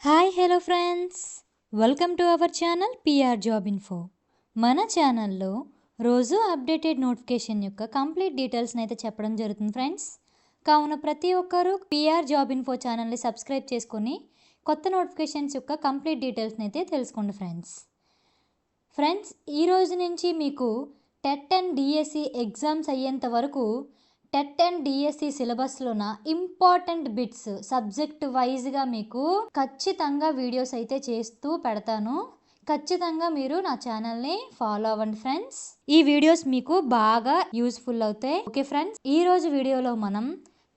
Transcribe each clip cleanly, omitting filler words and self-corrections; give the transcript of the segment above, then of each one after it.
Hi hello friends, welcome to our channel PR job info. మన ఛానల్లో రోజు updated notification యొక్క కంప్లీట్ డీటెయిల్స్ని అయితే చెప్పడం జరుగుతుంది ఫ్రెండ్స్. కావున ప్రతి ఒక్కరూ పిఆర్ జాబ్ ఇన్ఫో ఛానల్ని సబ్స్క్రైబ్ చేసుకొని కొత్త నోటిఫికేషన్స్ యొక్క కంప్లీట్ డీటెయిల్స్ని అయితే తెలుసుకోండి ఫ్రెండ్స్. ఈ రోజు నుంచి మీకు టెట్ అండ్ డిఎస్సి ఎగ్జామ్స్ అయ్యేంత వరకు టెట్ అండ్ డిఎస్సి సిలబస్లోన ఇంపార్టెంట్ బిట్స్ సబ్జెక్ట్ వైజ్గా మీకు ఖచ్చితంగా వీడియోస్ అయితే చేస్తూ పెడతాను. ఖచ్చితంగా మీరు నా ఛానల్ని ఫాలో అవ్వండి ఫ్రెండ్స్. ఈ వీడియోస్ మీకు బాగా యూస్ఫుల్ అవుతాయి. ఓకే ఫ్రెండ్స్, ఈ రోజు వీడియోలో మనం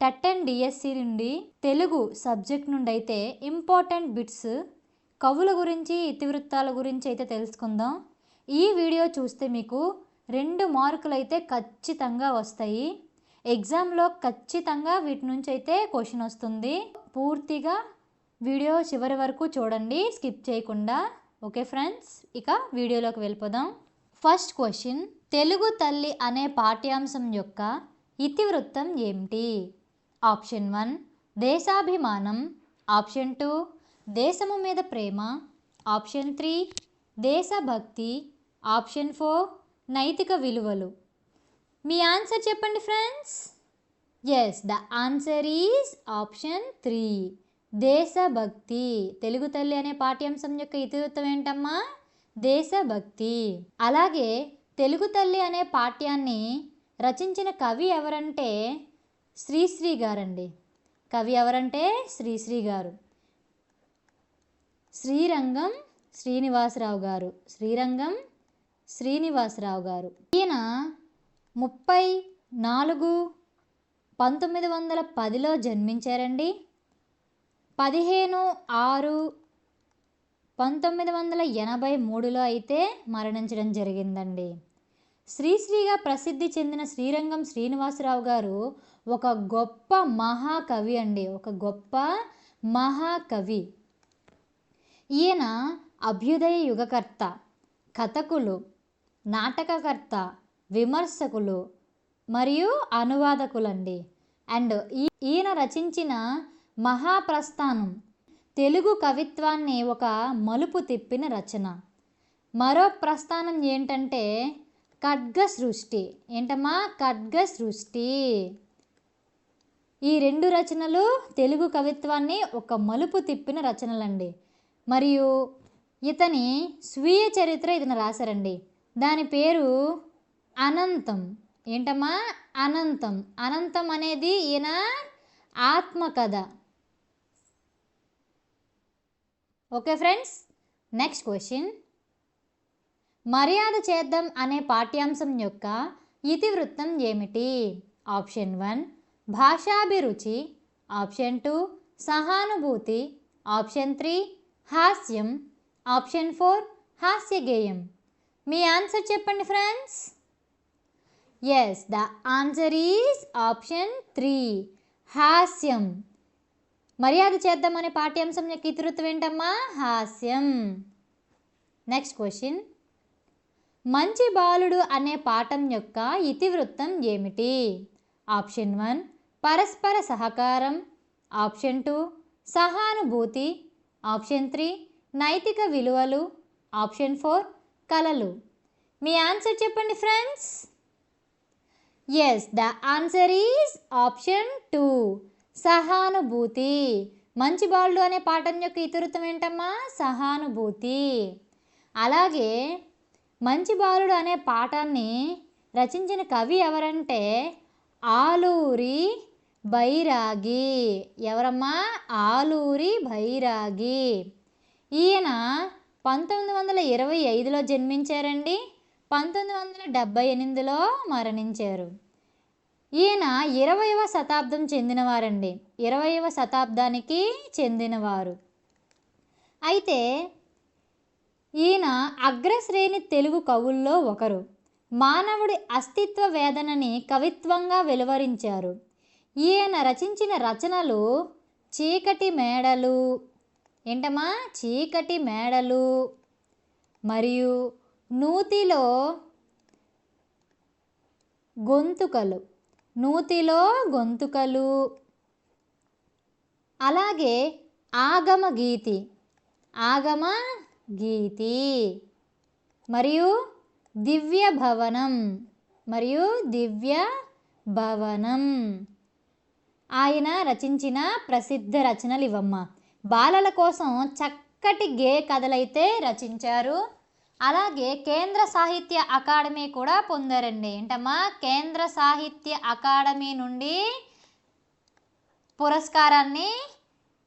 టెట్ అండ్ డిఎస్సి నుండి తెలుగు సబ్జెక్ట్ నుండి అయితే ఇంపార్టెంట్ బిట్స్ కవుల గురించి ఇతివృత్తాల గురించి అయితే తెలుసుకుందాం. ఈ వీడియో చూస్తే మీకు 2 మార్కులు అయితే ఖచ్చితంగా వస్తాయి. ఎగ్జామ్లో ఖచ్చితంగా వీటి నుంచి అయితే క్వశ్చన్ వస్తుంది. పూర్తిగా వీడియో చివరి వరకు చూడండి, స్కిప్ చేయకుండా. ఓకే ఫ్రెండ్స్, ఇక వీడియోలోకి వెళ్ళిపోదాం. ఫస్ట్ క్వశ్చన్, తెలుగు తల్లి అనే పాఠ్యాంశం యొక్క ఇతివృత్తం ఏమిటి? ఆప్షన్ 1 దేశాభిమానం, ఆప్షన్ 2 దేశము మీద ప్రేమ, ఆప్షన్ 3 దేశభక్తి, ఆప్షన్ 4 నైతిక విలువలు. మీ ఆన్సర్ చెప్పండి friends. Yes, the answer is option 3 దేశభక్తి. తెలుగు తల్లి అనే పాఠ్యాంశం యొక్క ఇతివృత్తం ఏంటమ్మా? దేశభక్తి. అలాగే తెలుగు తల్లి అనే పాఠ్యాన్ని రచించిన కవి ఎవరంటే శ్రీశ్రీ గారండి. కవి ఎవరంటే శ్రీశ్రీ గారు. శ్రీరంగం శ్రీనివాసరావు గారు. శ్రీరంగం శ్రీనివాసరావు గారు. ఈయన 34/1910లో జన్మించారండి. 15/6/1983లో అయితే మరణించడం జరిగిందండి. శ్రీశ్రీగా ప్రసిద్ధి చెందిన శ్రీరంగం శ్రీనివాసరావు గారు ఒక గొప్ప మహాకవి అండి. ఒక గొప్ప మహాకవి. ఈయన అభ్యుదయ యుగకర్త, కథకులు, నాటకకర్త, విమర్శకులు మరియు అనువాదకులండి. అండ్ ఈయన రచించిన మహాప్రస్థానం తెలుగు కవిత్వాన్ని ఒక మలుపు తిప్పిన రచన. మరో ప్రస్థానం ఏంటంటే ఖడ్గ సృష్టి. ఏంటమ్మా? ఖడ్గ సృష్టి. ఈ 2 రచనలు తెలుగు కవిత్వాన్ని ఒక మలుపు తిప్పిన రచనలండి. మరియు ఇతని స్వీయ చరిత్ర ఇతను రాశారండి. దాని పేరు అనంతం. ఏంటమ్మా? అనంతం. అనంతం అనేది ఈయన ఆత్మకథ. ఓకే ఫ్రెండ్స్, నెక్స్ట్ క్వశ్చన్, మర్యాద చేద్దాం అనే పాఠ్యాంశం యొక్క ఇతివృత్తం ఏమిటి? ఆప్షన్ 1 భాషాభిరుచి, ఆప్షన్ 2 సహానుభూతి, ఆప్షన్ 3 హాస్యం, ఆప్షన్ 4 హాస్యగేయం. మీ ఆన్సర్ చెప్పండి friends. Yes, the answer is option 3 హాస్యం. మర్యాద చేద్దాం అనే పాఠ్యాంశం యొక్క ఇతివృత్తం ఏంటమ్మా? హాస్యం. నెక్స్ట్ క్వశ్చన్, మంచి బాలుడు అనే పాఠం యొక్క ఇతివృత్తం ఏమిటి? ఆప్షన్ 1 పరస్పర సహకారం, ఆప్షన్ 2 సహానుభూతి, ఆప్షన్ 3 నైతిక విలువలు, ఆప్షన్ 4 కళలు. మీ ఆన్సర్ చెప్పండి friends. Yes, the answer is option 2 సహానుభూతి. మంచి బాలుడు అనే పాఠం యొక్క ఇతివృత్తం ఏంటమ్మా? సహానుభూతి. అలాగే మంచి బాలుడు అనే పాఠాన్ని రచించిన కవి ఎవరంటే ఆలూరి బైరాగి. ఎవరమ్మా? ఆలూరి బైరాగి. ఈయన 1925లో జన్మించారండి. 1978లో మరణించారు. ఈయన 20వ శతాబ్దం చెందినవారండి. 20వ శతాబ్దానికి చెందినవారు. అయితే ఈయన అగ్రశ్రేణి తెలుగు కవుల్లో ఒకరు. మానవుడి అస్తిత్వ వేదనని కవిత్వంగా వెలువరించారు. ఈయన రచించిన రచనలు చీకటి మేడలు. ఏంటమ్మా? చీకటి మేడలు మరియు నూతిలో గొంతుకలు. నూతిలో గొంతుకలు. అలాగే ఆగమ గీతి, ఆగమ గీతి మరియు దివ్య భవనం, మరియు దివ్య భవనం. ఆయన రచించిన ప్రసిద్ధ రచనలు ఇవమ్మ. బాలల కోసం చక్కటి గేయ కథలైతే రచించారు. అలాగే కేంద్ర సాహిత్య అకాడమీ కూడా పొందారండి. ఏంటమ్మా? కేంద్ర సాహిత్య అకాడమీ నుండి పురస్కారాన్ని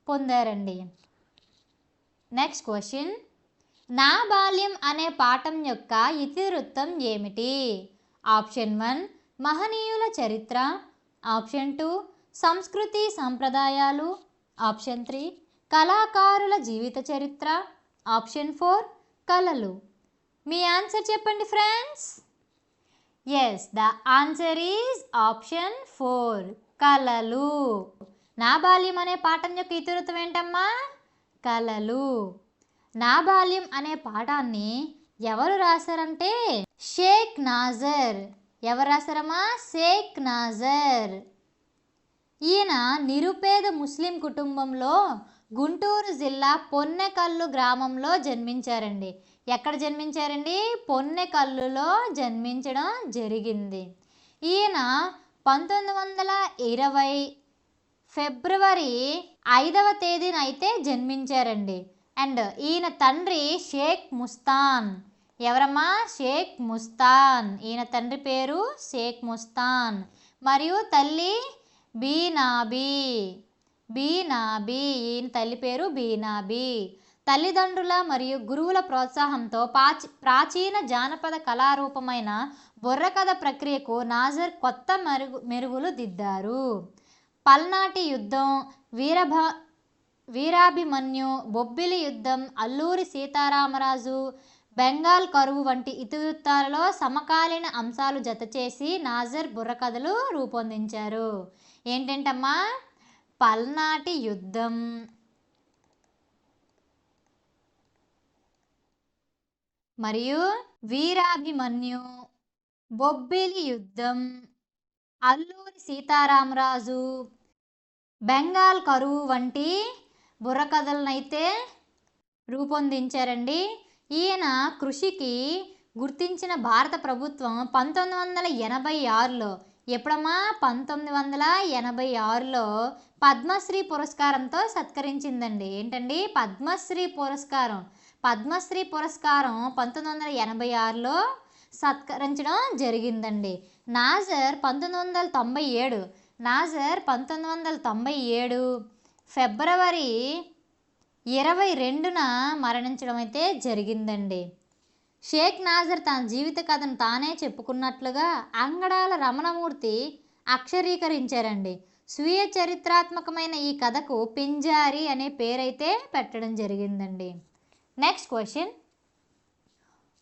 పొందారండి. నెక్స్ట్ క్వశ్చన్, నా బాల్యం అనే పాఠం యొక్క ఇతివృత్తం ఏమిటి? ఆప్షన్ 1 మహనీయుల చరిత్ర, ఆప్షన్ 2 సంస్కృతి సంప్రదాయాలు, ఆప్షన్ 3 కళాకారుల జీవిత చరిత్ర, ఆప్షన్ 4 కళలు. మీ ఆన్సర్ చెప్పండి friends. Yes, the answer is option 4 కళలు. నా బాల్యం అనే పాఠం యొక్క ఇతివృత్తం ఏంటమ్మా? కళలు. నా బాల్యం అనే పాఠాన్ని ఎవరు రాశారంటే షేక్ నాజర్. ఎవరు రాశారమ్మా? షేక్ నాజర్. ఈయన నిరుపేద ముస్లిం కుటుంబంలో గుంటూరు జిల్లా పొన్నెకల్లు గ్రామంలో జన్మించారండి. ఎక్కడ జన్మించారండి? పొన్నెకల్లులో జన్మించడం జరిగింది. ఈయన 1920 ఫిబ్రవరి 5వ తేదీన అయితే జన్మించారండి. అండ్ ఈయన తండ్రి షేక్ ముస్తాన్. ఎవరమ్మా? షేక్ ముస్తాన్. ఈయన తండ్రి పేరు షేక్ ముస్తాన్ మరియు తల్లి బీనాబీ. ఈయన తల్లి పేరు బీనాబీ. తల్లిదండ్రుల మరియు గురువుల ప్రోత్సాహంతో ప్రాచీన జానపద కళారూపమైన బుర్రకథ ప్రక్రియకు నాజర్ కొత్త మెరుగులు దిద్దారు. పల్నాటి యుద్ధం, వీరాభిమన్యు, బొబ్బిలి యుద్ధం, అల్లూరి సీతారామరాజు, బెంగాల్ కరువు వంటి ఇతివృత్తాలలో సమకాలీన అంశాలు జతచేసి నాజర్ బుర్రకథలు రూపొందించారు. ఏంటంటమ్మా? పల్నాటి యుద్ధం, మరియు వీరాభిమన్యు, బొబ్బిలి యుద్ధం, అల్లూరి సీతారామరాజు, బెంగాల్ కరువు వంటి బుర్రకథలనైతే రూపొందించారండి. ఈయన కృషికి గుర్తించిన భారత ప్రభుత్వం 1986లో, ఎప్పుడమ్మా? 1986లో పద్మశ్రీ పురస్కారంతో సత్కరించిందండి. ఏంటండి? పద్మశ్రీ పురస్కారం. పద్మశ్రీ పురస్కారం 1986లో సత్కరించడం జరిగిందండి. నాజర్ 1997 ఫిబ్రవరి 22న మరణించడం అయితే జరిగిందండి. షేక్ నాజర్ తన జీవిత కథను తానే చెప్పుకున్నట్లుగా అంగడాల రమణమూర్తి అక్షరీకరించారండి. స్వీయ చరిత్రాత్మకమైన ఈ కథకు పింజారి అనే పేరైతే పెట్టడం జరిగిందండి. నెక్స్ట్ క్వశ్చన్,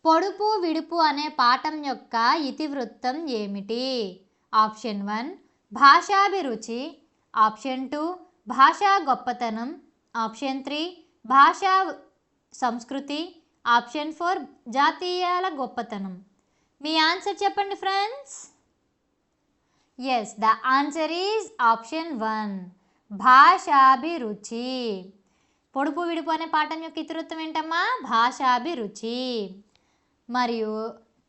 పొడుపు విడుపు అనే పాఠం యొక్క ఇతివృత్తం ఏమిటి? ఆప్షన్ 1 భాషాభిరుచి, ఆప్షన్ 2 భాషా గొప్పతనం, ఆప్షన్ 3 భాషా సంస్కృతి, ఆప్షన్ 4 జాతీయాల గొప్పతనం. మీ ఆన్సర్ చెప్పండి friends. Yes, the answer is option 1 భాషాభిరుచి. పొడుపు విడుపు అనే పాఠం యొక్క ఇతివృత్తం ఏంటమ్మా? భాషాభిరుచి. మరియు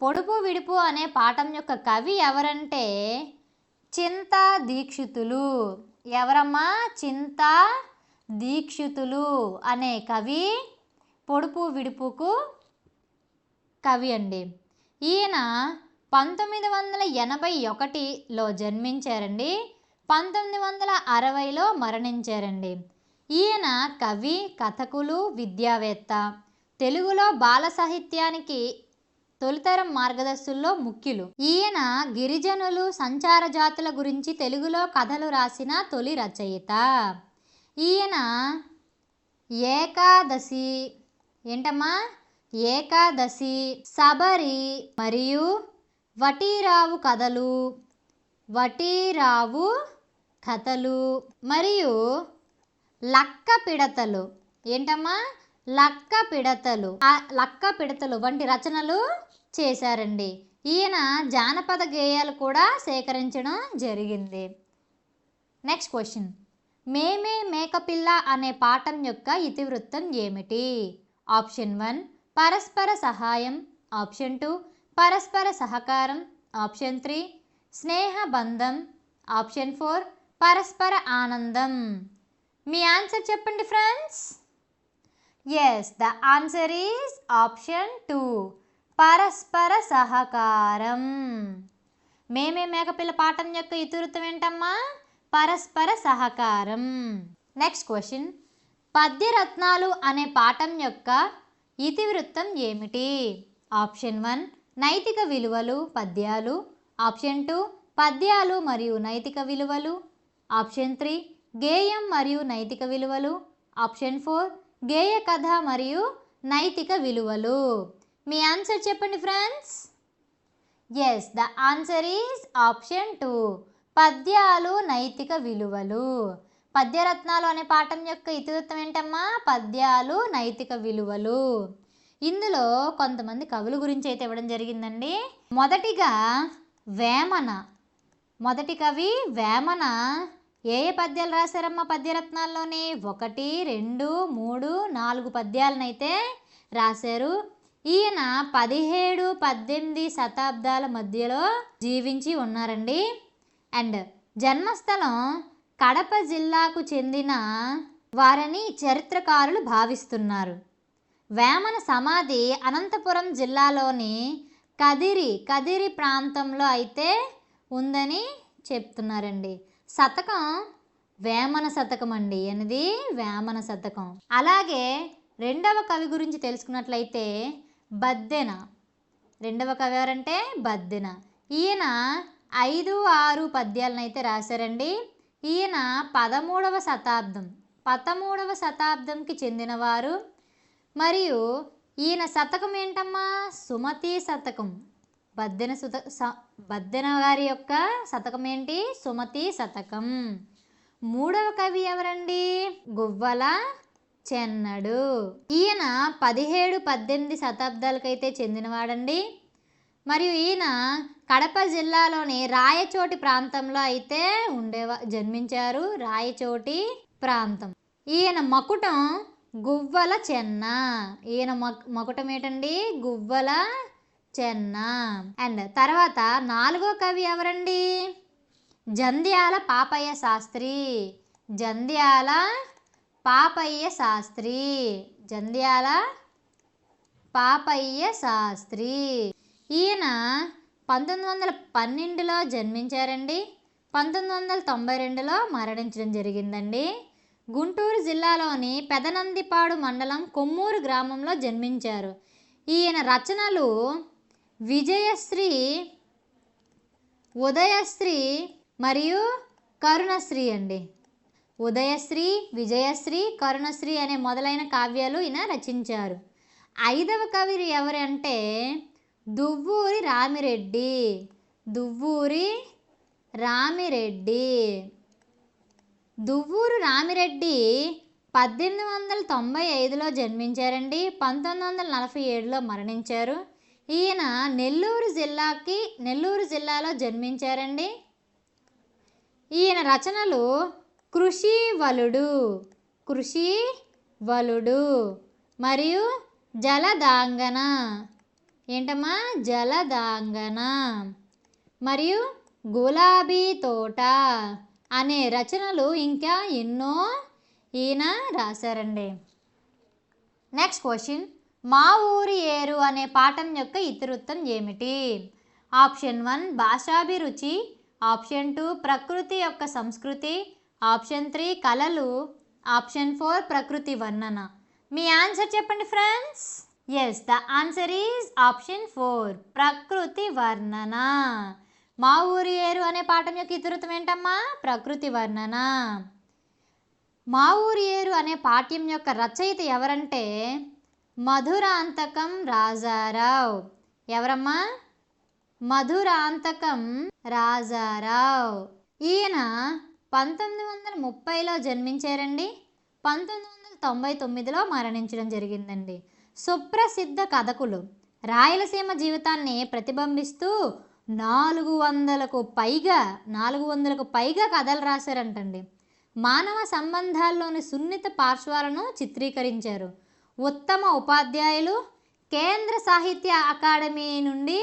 పొడుపు విడుపు అనే పాఠం యొక్క కవి ఎవరంటే చింతా దీక్షితులు. ఎవరమ్మా? చింతా దీక్షితులు అనే కవి పొడుపు విడుపుకు కవి అండి. ఈయన 1981లో జన్మించారండి. 1960లో మరణించారండి. ఈయన కవి, కథకులు, విద్యావేత్త. తెలుగులో బాల సాహిత్యానికి తొలితరం మార్గదర్శుల్లో ముఖ్యులు. ఈయన గిరిజనులు, సంచార జాతుల గురించి తెలుగులో కథలు రాసిన తొలి రచయిత. ఈయన ఏకాదశి, ఏంటమ్మా? ఏకాదశి, శబరి మరియు వటీరావు కథలు మరియు లక్క పిడతలు, ఏంటమ్మా? లక్క పిడతలు వంటి రచనలు చేశారండి. ఈయన జానపద గేయాలు కూడా సేకరించడం జరిగింది. నెక్స్ట్ క్వశ్చన్, మేమే మేకపిల్ల అనే పాఠం యొక్క ఇతివృత్తం ఏమిటి? ఆప్షన్ 1 పరస్పర సహాయం, ఆప్షన్ 2 పరస్పర సహకారం, ఆప్షన్ 3 స్నేహబంధం, ఆప్షన్ 4 పరస్పర ఆనందం. మీ ఆన్సర్ చెప్పండి friends. Yes, the answer is option 2 పరస్పర సహకారం. మేమే మేకపిల్ల పాఠం యొక్క ఇతివృత్తం ఏంటమ్మా? పరస్పర సహకారం. నెక్స్ట్ క్వశ్చన్, పద్యరత్నాలు అనే పాఠం యొక్క ఇతివృత్తం ఏమిటి? ఆప్షన్ 1 నైతిక విలువలు పద్యాలు, ఆప్షన్ 2 పద్యాలు మరియు నైతిక విలువలు, ఆప్షన్ 3 గేయం మరియు నైతిక విలువలు, ఆప్షన్ 4 గేయ కథ మరియు నైతిక విలువలు. మీ ఆన్సర్ చెప్పండి friends. Yes, the answer is option 2 పద్యాలు నైతిక విలువలు. పద్యరత్నాలు అనే పాఠం యొక్క ఇతివృత్తం ఏంటమ్మా? పద్యాలు నైతిక విలువలు. ఇందులో కొంతమంది కవుల గురించి అయితే ఇవ్వడం జరిగిందండి. మొదటిగా వేమన, మొదటి కవి వేమన ఏ పద్యాలు రాశారమ్మా పద్యరత్నాల్లోని? 1, 2, 3, 4 పద్యాలనైతే రాశారు. ఈయన 17, 18 శతాబ్దాల మధ్యలో జీవించి ఉన్నారండి. అండ్ జన్మస్థలం కడప జిల్లాకు చెందిన వారని చరిత్రకారులు భావిస్తున్నారు. వేమన సమాధి అనంతపురం జిల్లాలోని కదిరి ప్రాంతంలో అయితే ఉందని చెప్తున్నారండి. శతకం వేమన శతకం అండి, అనేది వేమన శతకం. అలాగే రెండవ కవి గురించి తెలుసుకున్నట్లయితే బద్దెన. రెండవ కవి ఎవరంటే బద్దెన. ఈయన 5, 6 పద్యాలను అయితే రాశారండి. ఈయన 13వ శతాబ్దంకి చెందినవారు. మరియు ఈయన శతకం ఏంటమ్మా? సుమతి శతకం. బద్దెన గారి యొక్క శతకం ఏంటి? సుమతి శతకం. మూడవ కవి ఎవరండి? గువ్వల చెన్నడు. ఈయన 17, 18 శతాబ్దాలకైతే చెందినవాడండి. మరియు ఈయన కడప జిల్లాలోని రాయచోటి ప్రాంతంలో అయితే జన్మించారు. రాయచోటి ప్రాంతం. ఈయన మకుటం గువ్వల చెన్న. ఈయన మకుటం ఏంటండి? గువ్వల చెన్న. అండ్ తర్వాత 4వ కవి ఎవరండి? జంధ్యాల పాపయ్య శాస్త్రి. జంధ్యాల పాపయ్య శాస్త్రి. జంధ్యాల పాపయ్య శాస్త్రి. ఈయన 1912లో జన్మించారండి. 1992లో మరణించడం జరిగిందండి. గుంటూరు జిల్లాలోని పెదనందిపాడు మండలం కొమ్మూరు గ్రామంలో జన్మించారు. ఈయన రచనలు విజయశ్రీ, ఉదయశ్రీ మరియు కరుణశ్రీ అండి. ఉదయశ్రీ, విజయశ్రీ, కరుణశ్రీ అనే మొదలైన కావ్యాలు ఈయన రచించారు. 5వ కవి ఎవరంటే దువ్వూరి రామిరెడ్డి. దువ్వూరి రామిరెడ్డి. దువ్వూరు రామిరెడ్డి 1895లో జన్మించారండి. 1947లో మరణించారు. ఈయన నెల్లూరు జిల్లాలో జన్మించారండి. ఈయన రచనలు కృషి వలుడు మరియు జలదాంగన. ఏంటమ్మా? జలదాంగన మరియు గులాబీ తోట అనే రచనలు ఇంకా ఎన్నో ఈయన రాశారండి. నెక్స్ట్ క్వశ్చన్, మా ఊరి ఏరు అనే పాఠం యొక్క ఇతివృత్తం ఏమిటి? ఆప్షన్ 1 భాషాభిరుచి, ఆప్షన్ 2 ప్రకృతి యొక్క సంస్కృతి, ఆప్షన్ 3 కళలు, ఆప్షన్ 4 ప్రకృతి వర్ణన. మీ ఆన్సర్ చెప్పండి friends. Yes, the answer is option 4 ప్రకృతి వర్ణన. మా ఊరి ఏరు అనే పాఠం యొక్క ఇతివృత్తం ఏంటమ్మా? ప్రకృతి వర్ణన. మా ఊరి ఏరు అనే పాఠ్యం యొక్క రచయిత ఎవరంటే మధురాంతకం రాజారావు. ఎవరమ్మా? మధురాంతకం రాజారావు. ఈయన 1930లో జన్మించారండి. 1999లో మరణించడం జరిగిందండి. సుప్రసిద్ధ కథకులు. రాయలసీమ జీవితాన్ని ప్రతిబింబిస్తూ 400కు పైగా కథలు రాశారంటండి. మానవ సంబంధాల్లోని సున్నిత పార్శ్వాలను చిత్రీకరించారు. ఉత్తమ ఉపాధ్యాయులు కేంద్ర సాహిత్య అకాడమీ నుండి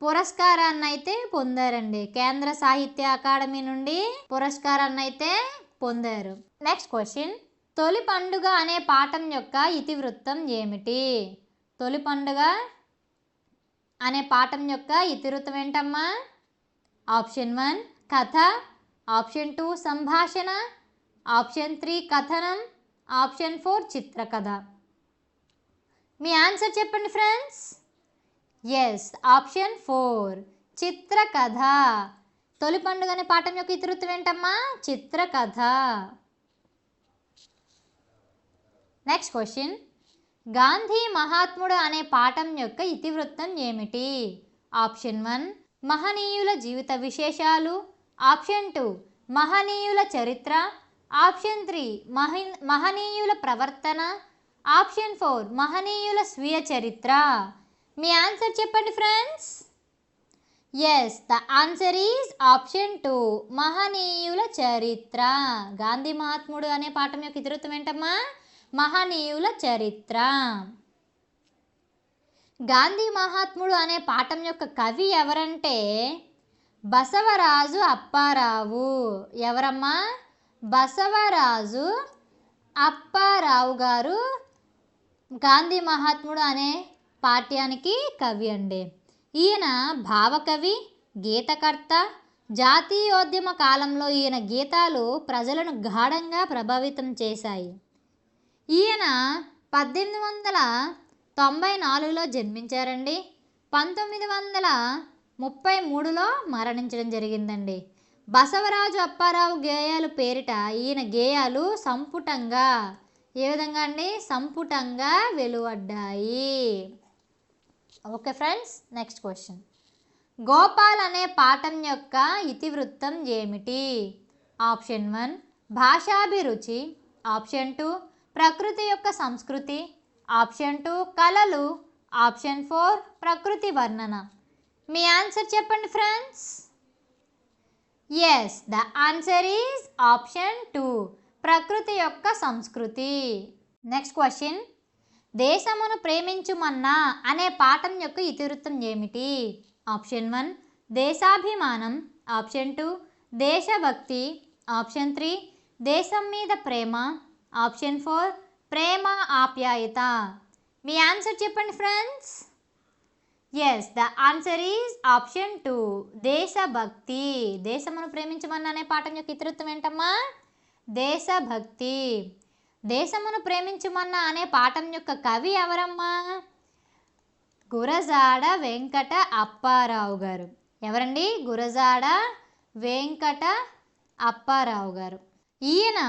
పురస్కారాన్ని అయితే పొందారండి. కేంద్ర సాహిత్య అకాడమీ నుండి పురస్కారాన్ని అయితే పొందారు. నెక్స్ట్ క్వశ్చన్, తొలి పండుగ అనే పాఠం యొక్క ఇతివృత్తం ఏమిటి? తొలి పండుగ అనే పాఠం యొక్క ఇతివృత్తం ఏంటమ్మా? ఆప్షన్ 1 కథ, ఆప్షన్ 2 సంభాషణ, ఆప్షన్ 3 కథనం, ఆప్షన్ 4 చిత్రకథ. మీ ఆన్సర్ చెప్పండి ఫ్రెండ్స్. ఎస్, ఆప్షన్ 4 చిత్రకథ. తొలి పండుగ అనే పాఠం యొక్క ఇతివృత్తం ఏంటమ్మా? చిత్రకథ. నెక్స్ట్ క్వశ్చన్, గాంధీ మహాత్ముడు అనే పాఠం యొక్క ఇతివృత్తం ఏమిటి? ఆప్షన్ 1 మహనీయుల జీవిత విశేషాలు, ఆప్షన్ 2 మహనీయుల చరిత్ర, ఆప్షన్ 3 మహనీయుల ప్రవర్తన, ఆప్షన్ 4 మహనీయుల స్వీయ చరిత్ర. మీ ఆన్సర్ చెప్పండి friends. Yes, the answer is option 2 మహనీయుల చరిత్ర. గాంధీ మహాత్ముడు అనే పాఠం యొక్క ఇతివృత్తం ఏంటమ్మా? మహనీయుల చరిత్ర. గాంధీ మహాత్ముడు అనే పాఠం యొక్క కవి ఎవరంటే బసవరాజు అప్పారావు. ఎవరమ్మా? బసవరాజు అప్పారావు గారు గాంధీ మహాత్ముడు అనే పాఠ్యానికి కవి అండి. ఈయన భావకవి, గీతకర్త. జాతీయోద్యమ కాలంలో ఈయన గీతాలు ప్రజలను గాఢంగా ప్రభావితం చేశాయి. ఈయన 1894లో జన్మించారండి. 1933లో మరణించడం జరిగిందండి. బసవరాజు అప్పారావు గేయాలు పేరిట ఈయన గేయాలు సంపుటంగా ఏ విధంగా అండి? సంపుటంగా వెలువడ్డాయి. Okay friends, next question, Gopal అనే పాఠం యొక్క ఇతివృత్తం ఏమిటి? ఆప్షన్ 1 భాషాభిరుచి, ఆప్షన్ 2 ప్రకృతి యొక్క సంస్కృతి, ఆప్షన్ 2 కళలు, ఆప్షన్ 4 ప్రకృతి వర్ణన. మీ ఆన్సర్ చెప్పండి friends. Yes, the answer is option 2 ప్రకృతి యొక్క సంస్కృతి. నెక్స్ట్ క్వశ్చన్, దేశమును ప్రేమించుమన్నా అనే పాఠం యొక్క ఇతివృత్తం ఏమిటి? ఆప్షన్ 1 దేశాభిమానం, ఆప్షన్ 2 దేశభక్తి, ఆప్షన్ 3 దేశం మీద ప్రేమ, ఆప్షన్ 4 ప్రేమ ఆప్యాయత. మీ ఆన్సర్ చెప్పండి friends. Yes, the answer is option 2 దేశభక్తి. దేశమును ప్రేమించమన్నా అనే పాఠం యొక్క ఇతివృత్తం ఏంటమ్మా? దేశభక్తి. దేశమును ప్రేమించమన్నా అనే పాఠం యొక్క కవి ఎవరమ్మా? గురజాడ వెంకట అప్పారావు గారు. ఎవరండి? గురజాడ వెంకట అప్పారావు గారు. ఈయన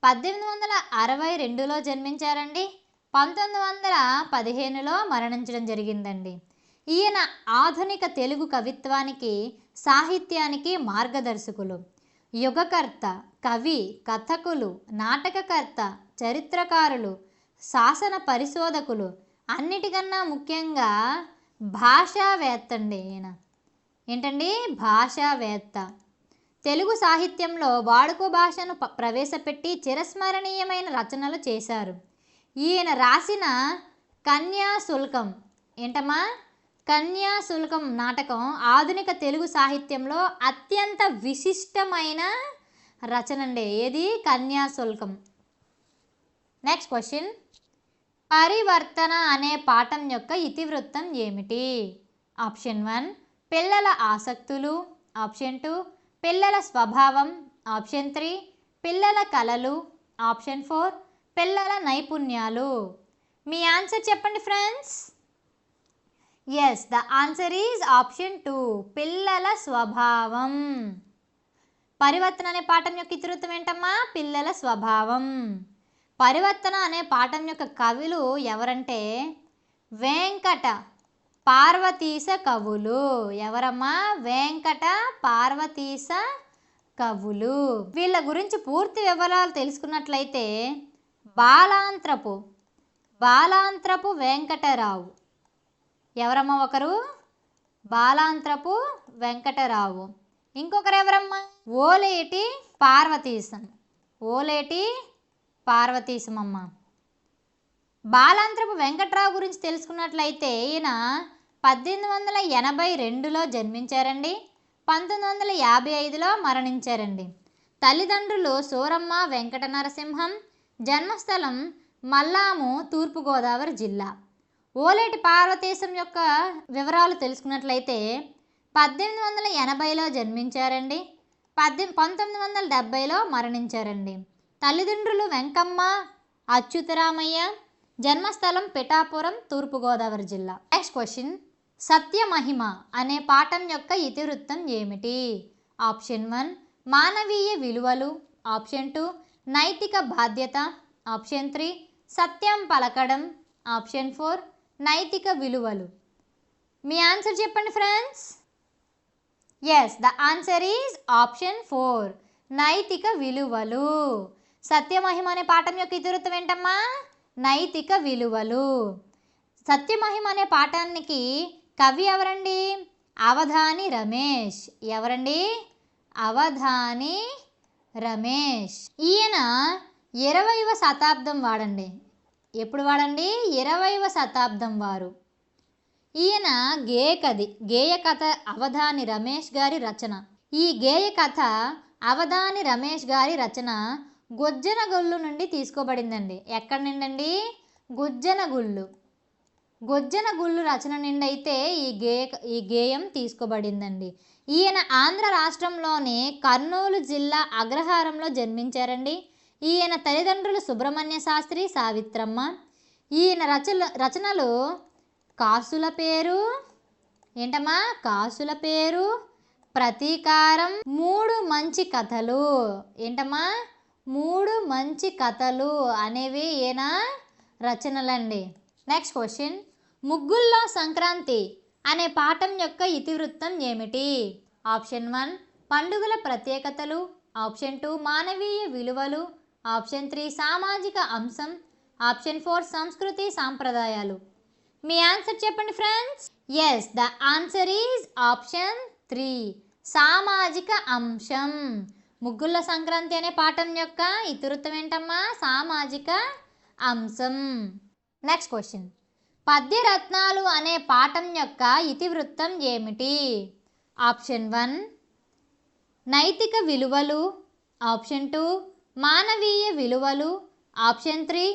1862లో జన్మించారండి. 1915లో మరణించడం జరిగిందండి. ఈయన ఆధునిక తెలుగు కవిత్వానికి, సాహిత్యానికి మార్గదర్శకులు, యుగకర్త, కవి, కథకులు, నాటకకర్త, చరిత్రకారులు, శాసన పరిశోధకులు, అన్నిటికన్నా ముఖ్యంగా భాషావేత్త అండి. ఈయన ఏంటండి? భాషావేత్త. తెలుగు సాహిత్యంలో వాడుక భాషను ప్రవేశపెట్టి చిరస్మరణీయమైన రచనలు చేశారు. ఈయన రాసిన కన్యాశుల్కం ఏంటమ్మా? కన్యాశుల్కం నాటకం ఆధునిక తెలుగు సాహిత్యంలో అత్యంత విశిష్టమైన రచన అండి. ఏది? కన్యాశుల్కం. నెక్స్ట్ క్వశ్చన్, పరివర్తన అనే పాఠం యొక్క ఇతివృత్తం ఏమిటి? ఆప్షన్ 1 పిల్లల ఆసక్తులు, ఆప్షన్ 2 పిల్లల స్వభావం, ఆప్షన్ 3 పిల్లల కళలు, ఆప్షన్ 4 పిల్లల నైపుణ్యాలు. మీ ఆన్సర్ చెప్పండి friends. Yes, the answer is option 2 పిల్లల స్వభావం. పరివర్తన అనే పాఠం యొక్క ఇతివృత్తం ఏంటమ్మా? పిల్లల స్వభావం. పరివర్తన అనే పాఠం యొక్క కవులు ఎవరంటే వెంకట పార్వతీశ కవులు. ఎవరమ్మా? వెంకట పార్వతీశ కవులు. వీళ్ళ గురించి పూర్తి వివరాలు తెలుసుకున్నట్లయితే బాలాంత్రపు వెంకటరావు. ఎవరమ్మా ఒకరు? బాలాంత్రపు వెంకటరావు. ఇంకొకరు ఎవరమ్మా? ఓలేటి పార్వతీశం. ఓలేటి పార్వతీశం అమ్మ. బాలాంత్రపు వెంకట్రావు గురించి తెలుసుకున్నట్లయితే ఈయన 1882లో జన్మించారండి. 1955లో మరణించారండి. తల్లిదండ్రులు సూరమ్మ వెంకట నరసింహం. జన్మస్థలం మల్లాము, తూర్పుగోదావరి జిల్లా. ఓలేటి పార్వతీశం యొక్క వివరాలు తెలుసుకున్నట్లయితే 1880లో జన్మించారండి. 1970లో మరణించారండి. తల్లిదండ్రులు వెంకమ్మ, అచ్యుతరామయ్య. జన్మస్థలం పిఠాపురం, తూర్పుగోదావరి జిల్లా. నెక్స్ట్ క్వశ్చన్, సత్యమహిమ అనే పాఠం యొక్క ఇతివృత్తం ఏమిటి? ఆప్షన్ 1 మానవీయ విలువలు. ఆప్షన్ 2 నైతిక బాధ్యత. ఆప్షన్ 3 సత్యం పలకడం. ఆప్షన్ 4 నైతిక విలువలు. మీ ఆన్సర్ చెప్పండి friends. Yes, the answer is option 4 నైతిక విలువలు. సత్యమహిమ అనే పాఠం యొక్క ఇతివృత్తం ఏంటమ్మా? నైతిక విలువలు. సత్యమహిమ అనే పాఠానికి కవి ఎవరండి? అవధాని రమేష్. ఎవరండి? అవధాని రమేష్. ఈయన 20వ శతాబ్దం వాడండి. ఎప్పుడు వాడండి? 20వ శతాబ్దం వారు. ఈయన గేయ కథ అవధాని రమేష్ గారి రచన. ఈ గేయ కథ అవధాని రమేష్ గారి రచన గుజ్జనగొల్లు నుండి తీసుకోబడిందండి. ఎక్కడి నుండి? గుజ్జనగుళ్ళు. గుజ్జనగుళ్ళు రచన నుండి అయితే ఈ గేయం తీసుకోబడిందండి. ఈయన ఆంధ్ర రాష్ట్రంలోని కర్నూలు జిల్లా అగ్రహారంలో జన్మించారండి. ఈయన తల్లిదండ్రులు సుబ్రహ్మణ్య శాస్త్రి, సావిత్రమ్మ. ఈయన రచనలు కాసుల పేరు. ఏంటమ్మా? కాసుల పేరు, ప్రతీకారం, 3 మంచి కథలు. ఏంటమ్మా? 3 మంచి కథలు అనేవి ఈయన రచనలండి. నెక్స్ట్ క్వశ్చన్, ముగ్గుల్లో సంక్రాంతి అనే పాఠం యొక్క ఇతివృత్తం ఏమిటి? ఆప్షన్ 1 పండుగల ప్రత్యేకతలు. ఆప్షన్ 2 మానవీయ విలువలు. ఆప్షన్ 3 సామాజిక అంశం. ఆప్షన్ 4 సంస్కృతి సాంప్రదాయాలు. మీ ఆన్సర్ చెప్పండి friends. Yes, the answer is option 3 సామాజిక అంశం. ముగ్గుల సంక్రాంతి అనే పాఠం యొక్క ఇతివృత్తం ఏంటమ్మా? సామాజిక అంశం. నెక్స్ట్ క్వశ్చన్, పద్యరత్నాలు అనే పాఠం యొక్క ఇతివృత్తం ఏమిటి? ఆప్షన్ 1 నైతిక విలువలు. ఆప్షన్ 2 మానవీయ విలువలు. ఆప్షన్ 3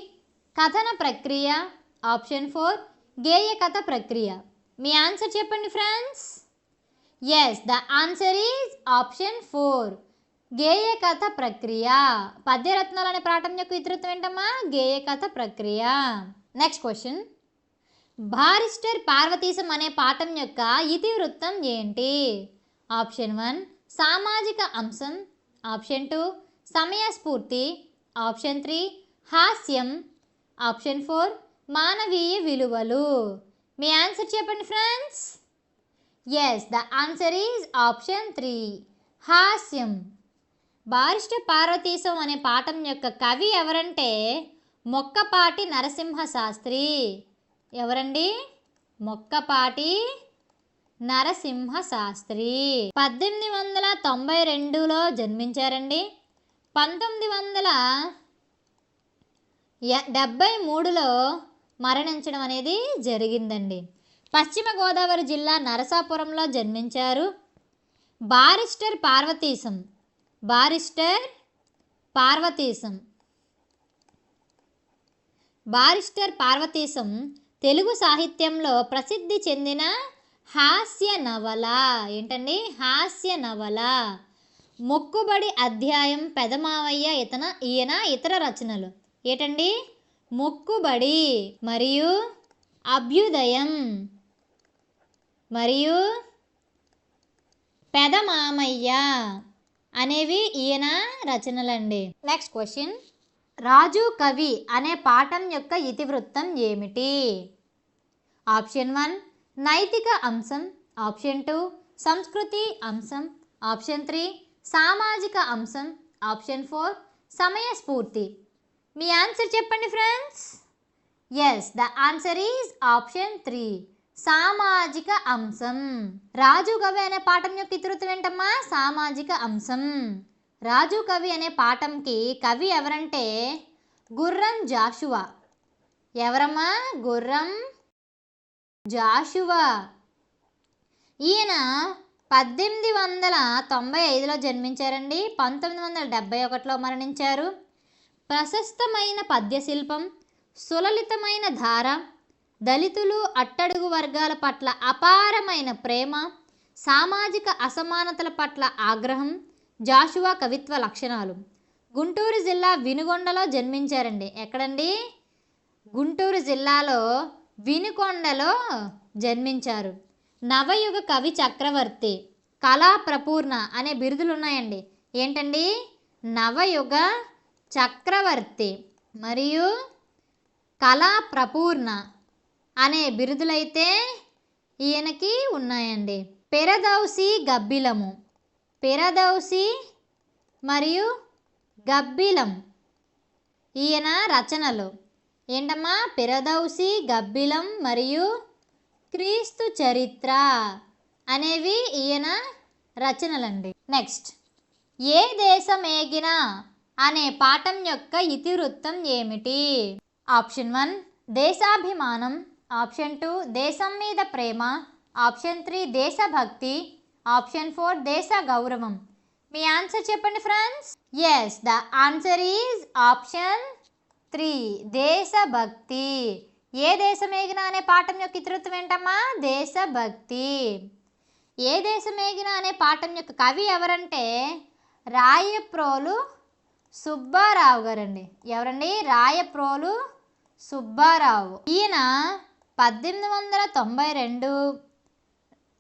కథన ప్రక్రియ. ఆప్షన్ 4 గేయ కథ ప్రక్రియ. మీ ఆన్సర్ చెప్పండి friends. Yes, the answer is option 4 గేయ కథ ప్రక్రియ. పద్యరత్నాలు అనే పాఠం యొక్క ఇతివృత్తం ఏంటమ్మా? గేయ కథ ప్రక్రియ. నెక్స్ట్ క్వశ్చన్, బారిస్టర్ పార్వతీశం అనే పాఠం యొక్క ఇతివృత్తం ఏంటి? ఆప్షన్ 1 సామాజిక అంశం. ఆప్షన్ 2 సమయస్ఫూర్తి. ఆప్షన్ 3 హాస్యం. ఆప్షన్ 4 మానవీయ విలువలు. మీ ఆన్సర్ చెప్పండి friends. Yes, the answer is option 3 హాస్యం. బారిస్టర్ పార్వతీశం అనే పాఠం యొక్క కవి ఎవరంటే మొక్కపాటి నరసింహ శాస్త్రి. ఎవరండి? మొక్కపాటి నరసింహ శాస్త్రి. 1892లో జన్మించారండి. 1973లో మరణించడం అనేది జరిగిందండి. పశ్చిమ గోదావరి జిల్లా నరసాపురంలో జన్మించారు. Barrister Parvateesam. Barrister Parvateesam. Barrister Parvateesam Telugu సాహిత్యంలో ప్రసిద్ధి చెందిన హాస్య నవల. ఏంటండి? హాస్య నవల. మొక్కుబడి అధ్యాయం, పెదమావయ్య ఈయన ఇతర రచనలు. ఏంటండి? మొక్కుబడి మరియు అభ్యుదయం మరియు పెదమామయ్య అనేవి ఈయన రచనలండి. నెక్స్ట్ క్వశ్చన్, రాజు కవి అనే పాఠం యొక్క ఇతివృత్తం ఏమిటి? ఆప్షన్ 1 నైతిక అంశం. ఆప్షన్ 2 సంస్కృతి అంశం. ఆప్షన్ 3 సామాజిక అంశం. ఆప్షన్ 4 సమయస్ఫూర్తి. మీ ఆన్సర్ చెప్పండి friends. Yes, the answer is option 3 సామాజిక అంశం. రాజు కవి అనే పాఠం యొక్క ఇతివృత్తం ఏంటమ్మా? సామాజిక అంశం. రాజు కవి అనే పాఠంకి కవి ఎవరంటే గుర్రం జాషువా. ఎవరమ్మా? గుర్రం జాషువా. ఈయన 1895లో జన్మించారండి. 1971లో మరణించారు. ప్రశస్తమైన పద్యశిల్పం, సులలితమైన ధార, దళితులు అట్టడుగు వర్గాల పట్ల అపారమైన ప్రేమ, సామాజిక అసమానతల పట్ల ఆగ్రహం జాషువా కవిత్వ లక్షణాలు. గుంటూరు జిల్లా వినుగొండలో జన్మించారండి. ఎక్కడండి? గుంటూరు జిల్లాలో వినుకొండలో జన్మించారు. నవయుగ కవి చక్రవర్తి, కళా ప్రపూర్ణ అనే బిరుదులు ఉన్నాయండి. ఏంటండి? నవయుగ చక్రవర్తి మరియు కళా ప్రపూర్ణ అనే బిరుదులైతే ఈయనకి ఉన్నాయండి. పెరదౌసి గబ్బిలము, పెరదౌసి మరియు గబ్బిలం ఈయన రచనలు. ఏంటమ్మా? పెరదౌసి, గబ్బిలం మరియు క్రీస్తు చరిత్ర అనేవి ఈయన రచనలండి. నెక్స్ట్, ఏ దేశమేగిన అనే పాఠం యొక్క ఇతివృత్తం ఏమిటి? ఆప్షన్ 1 దేశాభిమానం, ఆప్షన్ 2 దేశం మీద ప్రేమ, ఆప్షన్ 3 దేశభక్తి, ఆప్షన్ 4 దేశ గౌరవం. మీ ఆన్సర్ చెప్పండి friends. Yes, the answer is option 3 దేశభక్తి. ఏ దేశమేగిన అనే పాఠం యొక్క ఇతివృత్తం ఏంటమ్మా? దేశభక్తి. ఏ దేశమేగిన అనే పాఠం యొక్క కవి ఎవరంటే రాయప్రోలు సుబ్బారావు గారండి. ఎవరండి? రాయప్రోలు సుబ్బారావు. ఈయన 1892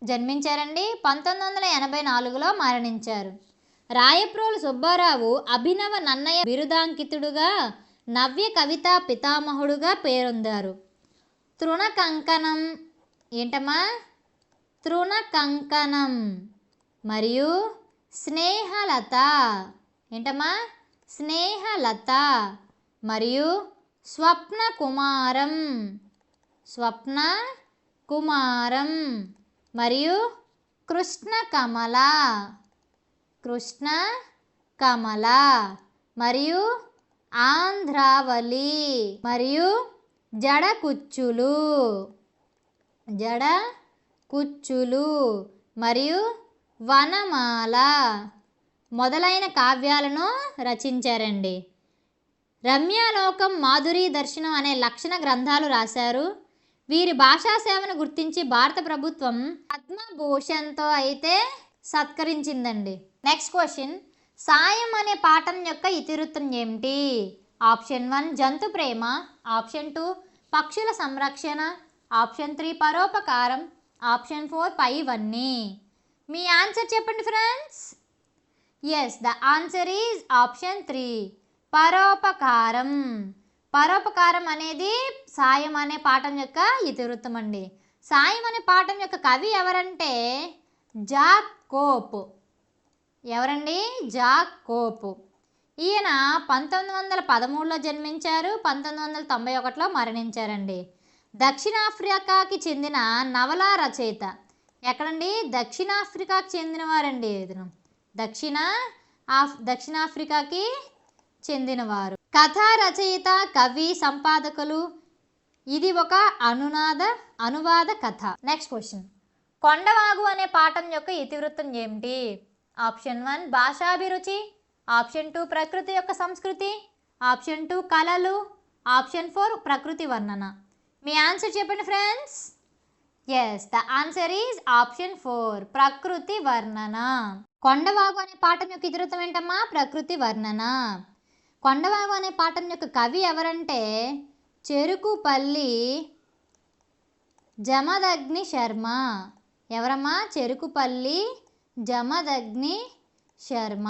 జన్మించారండి. 1984లో మరణించారు. రాయప్రోలు సుబ్బారావు అభినవ నన్నయ బిరుదాంకితుడుగా, నవ్య కవితా పితామహుడుగా పేరొందారు. తృణకంకణం ఏంటమ్మా? తృణకంకణం మరియు స్నేహలత ఏంటమ్మా? స్నేహలత మరియు స్వప్న కుమారం, స్వప్న కుమారం మరియు కృష్ణ కమల, కృష్ణ కమల మరియు ఆంధ్రావళి మరియు జడ కుచ్చులు, జడ కుచ్చులు మరియు వనమాల మొదలైన కావ్యాలను రచించారండి. రమ్యాలోకం, మాధురీ దర్శనం అనే లక్షణ గ్రంథాలు రాశారు. వీరి భాషా సేవను గుర్తించి భారత ప్రభుత్వం పద్మభూషణ్తో అయితే సత్కరించిందండి. నెక్స్ట్ క్వశ్చన్, సాయం అనే పాఠం యొక్క ఇతివృత్తం ఏమిటి? ఆప్షన్ 1 జంతు ప్రేమ, ఆప్షన్ 2 పక్షుల సంరక్షణ, ఆప్షన్ 3 పరోపకారం, ఆప్షన్ 4 పైవన్నీ. మీ ఆన్సర్ చెప్పండి friends. Yes, the answer is option 3 పరోపకారం. పరోపకారం అనేది సాయం అనే పాఠం యొక్క ఇతివృత్తం అండి. సాయం అనే పాఠం యొక్క కవి ఎవరంటే జాక్ కోప్. ఎవరండి? Jack cope. ఈయన 1913లో జన్మించారు. 1991లో మరణించారండి. దక్షిణాఫ్రికాకి చెందిన నవలా రచయిత. ఎక్కడండి? దక్షిణాఫ్రికాకి చెందినవారండి. దక్షిణాఫ్రికాకి చెందినవారు. కథా రచయిత, కవి, సంపాదకులు. ఇది ఒక అనువాద కథ. నెక్స్ట్ క్వశ్చన్, కొండవాగు అనే పాఠం యొక్క ఇతివృత్తం ఏమిటి? ఆప్షన్ 1 భాషాభిరుచి, ఆప్షన్ 2 ప్రకృతి యొక్క సంస్కృతి, ఆప్షన్ 2 కళలు, ఆప్షన్ 4 ప్రకృతి వర్ణన. మీ ఆన్సర్ చెప్పండి friends. Yes, the answer is option 4 ప్రకృతి వర్ణన. కొండవాగు అనే పాఠం యొక్క ఇతివృత్తం ఏంటమ్మా? ప్రకృతి వర్ణన. కొండవాగు అనే పాఠం యొక్క కవి ఎవరంటే చెరుకుపల్లి జమదగ్ని శర్మ. ఎవరమ్మా? చెరుకుపల్లి జమదగ్ని శర్మ.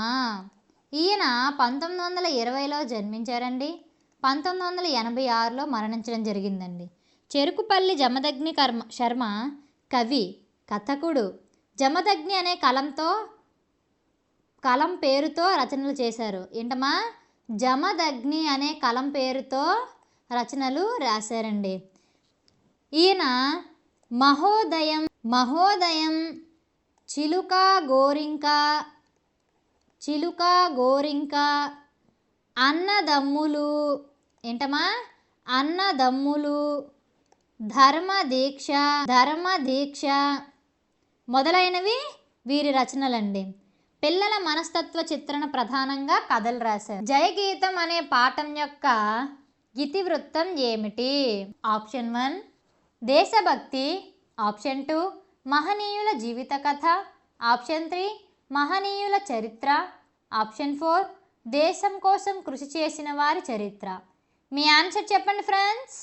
ఈయన 1920లో జన్మించారండి. 1986లో మరణించడం జరిగిందండి. చెరుకుపల్లి జమదగ్ని శర్మ కవి, కథకుడు. జమదగ్ని అనే కలం పేరుతో రచనలు చేశారు. ఏంటమ్మా? జమదగ్ని అనే కలం పేరుతో రచనలు రాశారండి. ఈయన మహోదయం, మహోదయం, చిలుక గోరింక, చిలుక గోరింక, అన్నదమ్ములు, ఏంటమ్మా అన్నదమ్ములు, ధర్మదీక్ష, ధర్మదీక్ష మొదలైనవి వీరి రచనలండి. పిల్లల మనస్తత్వ చిత్రణ ప్రధానంగా కథలు రాశారు. జయగీతం అనే పాఠం యొక్క ఇతివృత్తం ఏమిటి? ఆప్షన్ 1 దేశభక్తి, ఆప్షన్ 2 మహనీయుల జీవిత కథ, ఆప్షన్ 3 మహనీయుల చరిత్ర, ఆప్షన్ 4 దేశం కోసం కృషి చేసిన వారి చరిత్ర. మీ ఆన్సర్ చెప్పండి friends.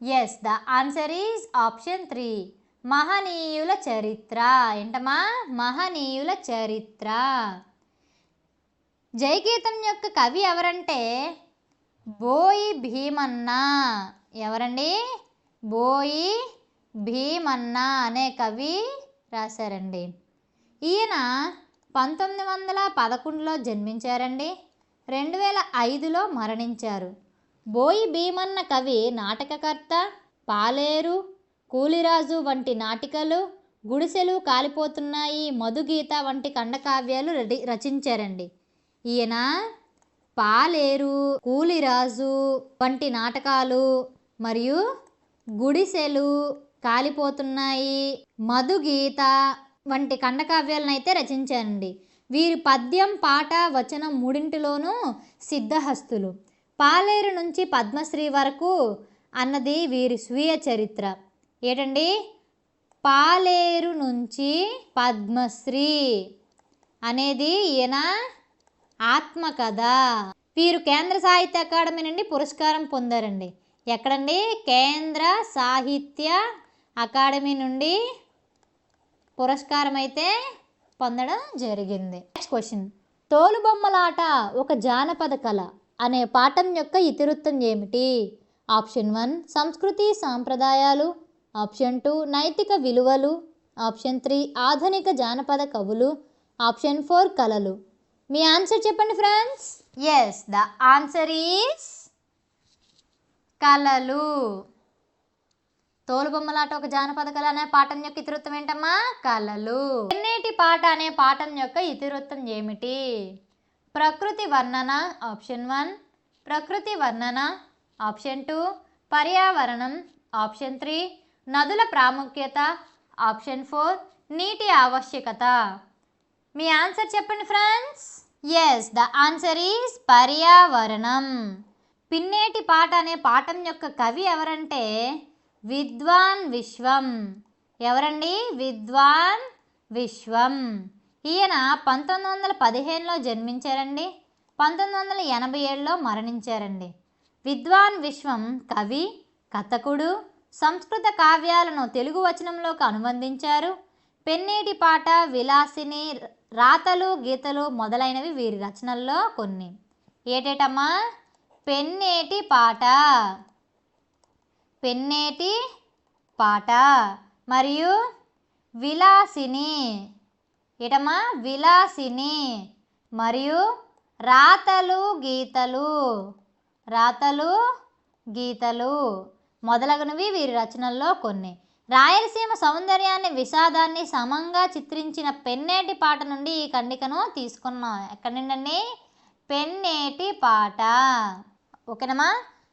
Yes, the answer is option 3 మహనీయుల చరిత్ర. ఏంటమ్మా మహనీయుల చరిత్ర. జయగీతం యొక్క కవి ఎవరంటే బోయి భీమన్న. ఎవరండి? బోయి భీమన్న అనే కవి రాశారండి. ఈయన 1911లో జన్మించారండి. 2005లో మరణించారు. బోయి భీమన్న కవి నాటకకర్త. పాలేరు, కూలిరాజు వంటి నాటికలు, గుడిసెలు కాలిపోతున్నాయి, మధుగీత వంటి ఖండకావ్యాలు రచించారండి. ఈయన పాలేరు, కూలిరాజు వంటి నాటకాలు మరియు గుడిసెలు కాలిపోతున్నాయి, మధుగీత వంటి ఖండకావ్యాలను అయితే రచించారండి. వీరి పద్యం, పాట, వచనం మూడింటిలోనూ సిద్ధహస్తులు. పాలేరు నుంచి పద్మశ్రీ వరకు అన్నది వీరి స్వీయ చరిత్ర. ఏంటండి? పాలేరు నుంచి పద్మశ్రీ అనేది ఈయన ఆత్మకథ. వీరు కేంద్ర సాహిత్య అకాడమీ నుండి పురస్కారం పొందారండి. ఎక్కడండి? కేంద్ర సాహిత్య అకాడమీ నుండి పురస్కారం అయితే పొందడం జరిగింది. Next question. తోలుబొమ్మలాట ఒక జానపద కళ అనే పాఠం యొక్క ఇతివృత్తం ఏమిటి? ఆప్షన్ 1 సంస్కృతి సాంప్రదాయాలు, ఆప్షన్ 2 నైతిక విలువలు, ఆప్షన్ 3 ఆధునిక జానపద కవులు, ఆప్షన్ 4 కళలు. మీ ఆన్సర్ చెప్పండి friends. Yes, the answer is కళలు. తోలుబొమ్మలాట ఒక జానపద కళ అనే పాఠం యొక్క ఇతివృత్తం ఏంటమ్మా? కళలు. పెన్నేటి పాట అనే పాఠం యొక్క ఇతివృత్తం ఏమిటి? ప్రకృతి వర్ణన, ఆప్షన్ 1 ప్రకృతి వర్ణన, ఆప్షన్ 2 పర్యావరణం, ఆప్షన్ 3 నదుల ప్రాముఖ్యత, ఆప్షన్ 4 నీటి ఆవశ్యకత. మీ ఆన్సర్ చెప్పండి friends. Yes, the answer is పర్యావరణం. పిన్నేటి పాట అనే పాఠం యొక్క కవి ఎవరంటే విద్వాన్ విశ్వం. ఎవరండి? విద్వాన్ విశ్వం. ఈయన 1915లో జన్మించారండి. 1987లో మరణించారండి. విద్వాన్ విశ్వం కవి, కథకుడు. సంస్కృత కావ్యాలను తెలుగు వచనంలోకి అనువదించారు. పెన్నేటి పాట, విలాసిని, రాతలు, గీతలు మొదలైనవి వీరి రచనల్లో కొన్ని. ఏటేటమ్మా? పెన్నేటి పాట, పెన్నేటి పాట మరియు విలాసిని. ఏటమ్మా? విలాసిని మరియు రాతలు గీతలు, రాతలు గీతలు మొదలగునవి వీరి రచనల్లో కొన్ని. రాయలసీమ సౌందర్యాన్ని, విషాదాన్ని సమంగా చిత్రించిన పెన్నేటి పాట నుండి ఈ ఖండికను తీసుకున్నాం. ఎక్కడి నుండి? పెన్నేటి పాట. ఓకేనమ్మా?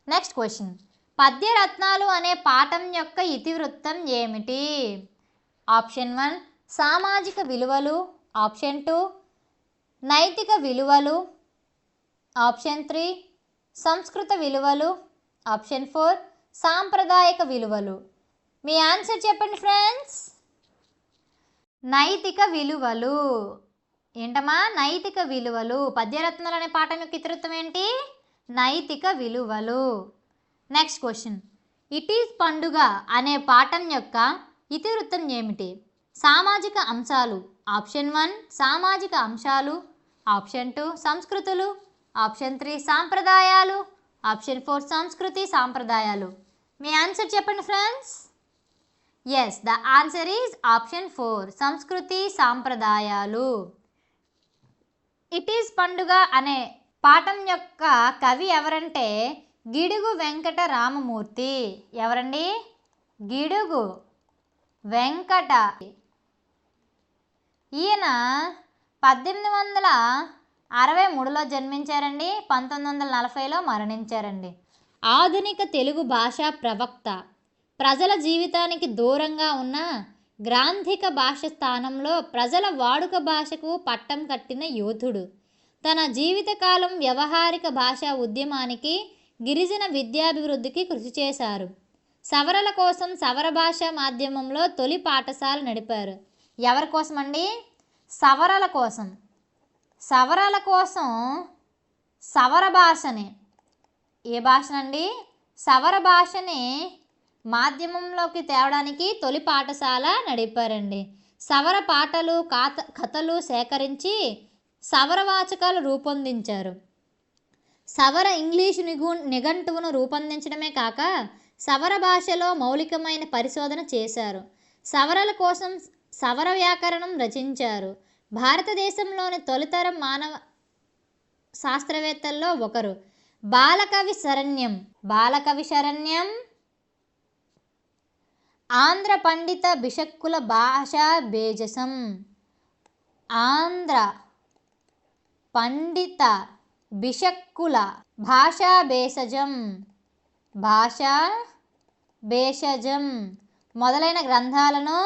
Next question. పద్యరత్నాలు అనే పాఠం యొక్క ఇతివృత్తం ఏమిటి? ఆప్షన్ 1 సామాజిక విలువలు, ఆప్షన్ 2 నైతిక విలువలు, ఆప్షన్ 3 సంస్కృత విలువలు, ఆప్షన్ 4 సాంప్రదాయక విలువలు. మీ ఆన్సర్ చెప్పండి ఫ్రెండ్స్. నైతిక విలువలు. ఏంటమ్మా? నైతిక విలువలు. పద్యరత్నాలు అనే పాఠం యొక్క ఇతివృత్తం ఏంటి? నైతిక విలువలు. Next question. ఇట్ ఈజ్ పండుగ అనే పాఠం యొక్క ఇతివృత్తం ఏమిటి? సామాజిక అంశాలు, ఆప్షన్ 1 సామాజిక అంశాలు, ఆప్షన్ 2 సంస్కృతులు, ఆప్షన్ 3 సాంప్రదాయాలు, ఆప్షన్ 4 సంస్కృతి సాంప్రదాయాలు. మీ ఆన్సర్ చెప్పండి friends. Yes, the answer is option 4 సంస్కృతి సాంప్రదాయాలు. ఇట్ ఈజ్ పండుగ అనే పాఠం యొక్క కవి ఎవరంటే గిడుగు వెంకట రామమూర్తి. ఎవరండి? గిడుగు వెంకట. ఈయన 1863లో జన్మించారండి, 1940లో మరణించారండి. ఆధునిక తెలుగు భాషా ప్రవక్త. ప్రజల జీవితానికి దూరంగా ఉన్న గ్రాంధిక భాష స్థానంలో ప్రజల వాడుక భాషకు పట్టం కట్టిన యోధుడు. తన జీవితకాలం వ్యవహారిక భాషా ఉద్యమానికి, గిరిజన విద్యాభివృద్ధికి కృషి చేశారు. సవరల కోసం సవర భాషా మాధ్యమంలో తొలి పాఠశాల నడిపారు. ఎవరి కోసం అండి? సవరల కోసం. సవరల కోసం సవర భాషని, ఏ భాషనండి? సవర భాషని మాధ్యమంలోకి తేవడానికి తొలి పాఠశాల నడిపారండి. సవర పాటలు, కథలు సేకరించి సవర వాచకాలు రూపొందించారు. సవర ఇంగ్లీషు నిఘంటువును రూపొందించడమే కాక సవర భాషలో మౌలికమైన పరిశోధన చేశారు. సవరల కోసం సవర వ్యాకరణం రచించారు. భారతదేశంలోని తొలితరం మానవ శాస్త్రవేత్తల్లో ఒకరు. బాలకవి శరణ్యం. బాలకవి శరణ్యం ఆంధ్ర పండిత బిషక్కుల భాషా బేజసం. ఆంధ్ర పండిత బిషక్కుల భాషా భేషజం. భాషా భేషజం మొదలైన గ్రంథాలను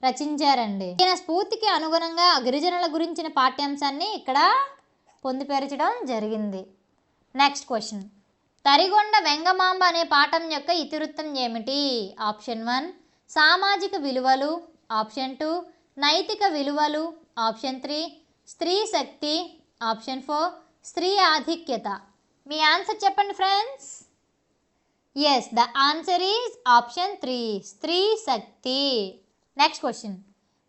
రచించారండి. ఈయన స్ఫూర్తికి అనుగుణంగా గిరిజనుల గురించిన పాఠ్యాంశాన్ని ఇక్కడ పొందుపరచడం జరిగింది. Next question. తరిగొండ వెంగమాంబ అనే పాఠం యొక్క ఇతివృత్తం ఏమిటి? ఆప్షన్ 1 సామాజిక విలువలు, ఆప్షన్ 2 నైతిక విలువలు, ఆప్షన్ 3 స్త్రీ శక్తి, ఆప్షన్ 4 స్త్రీ ఆధిక్యత. మీ ఆన్సర్ చెప్పండి friends. Yes, the answer is option 3 స్త్రీ శక్తి. Next question.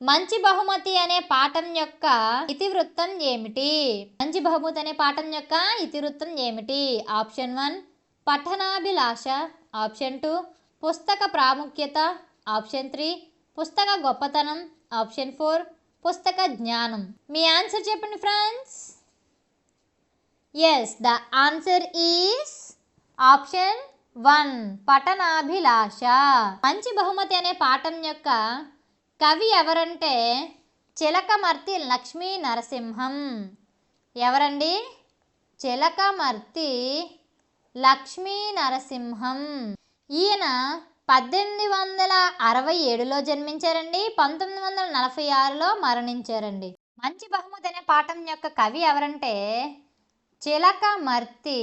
మంచి బహుమతి అనే పాఠం యొక్క ఇతివృత్తం ఏమిటి? మంచి బహుమతి అనే పాఠం యొక్క ఇతివృత్తం ఏమిటి? ఆప్షన్ 1 పఠనాభిలాష, ఆప్షన్ 2 పుస్తక ప్రాముఖ్యత, ఆప్షన్ 3 పుస్తక గొప్పతనం, ఆప్షన్ 4 పుస్తక జ్ఞానం. మీ ఆన్సర్ చెప్పండి friends. Yes, the answer is option 1 పఠనాభిలాష. మంచి బహుమతి అనే పాఠం యొక్క కవి ఎవరంటే చిలకమర్తి లక్ష్మీ నరసింహం. ఎవరండి? చిలకమర్తి లక్ష్మీ నరసింహం. ఈయన 1867లో జన్మించారండి, 1946లో మరణించారండి. మంచి బహుమతి అనే పాఠం యొక్క కవి ఎవరంటే చిలకమర్తి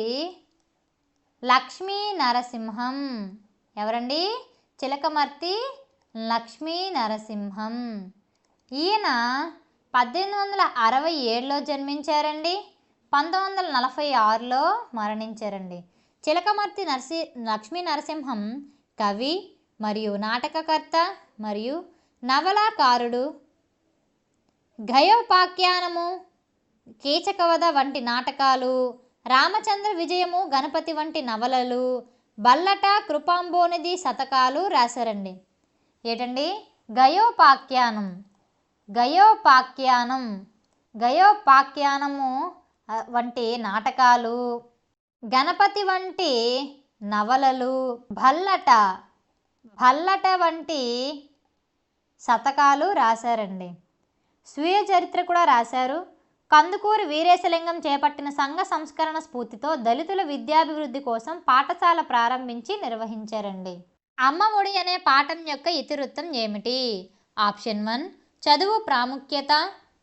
లక్ష్మీ నరసింహం. ఎవరండి? చిలకమర్తి లక్ష్మీ నరసింహం. ఈయన 1867లో జన్మించారండి, 1946లో మరణించారండి. చిలకమర్తి లక్ష్మీ నరసింహం కవి మరియు నాటకకర్త మరియు నవలాకారుడు. గయోపాఖ్యానము, కీచకవధ వంటి నాటకాలు, రామచంద్ర విజయము, గణపతి వంటి నవలలు, బల్లట, కృపాంబోనిధి శతకాలు రాశారండి. ఏంటండి? గయోపాఖ్యానం. గయోపాఖ్యానం గయోపాఖ్యానము వంటి నాటకాలు, గణపతి వంటి నవలలు, భల్లట వంటి శతకాలు రాశారండి. స్వీయ చరిత్ర కూడా రాశారు. కందుకూరి వీరేశలింగం చేపట్టిన సంఘ సంస్కరణ స్ఫూర్తితో దళితుల విద్యాభివృద్ధి కోసం పాఠశాల ప్రారంభించి నిర్వహించారండి. అమ్మ ఒడి అనే పాఠం యొక్క ఇతివృత్తం ఏమిటి? ఆప్షన్ 1 చదువు ప్రాముఖ్యత,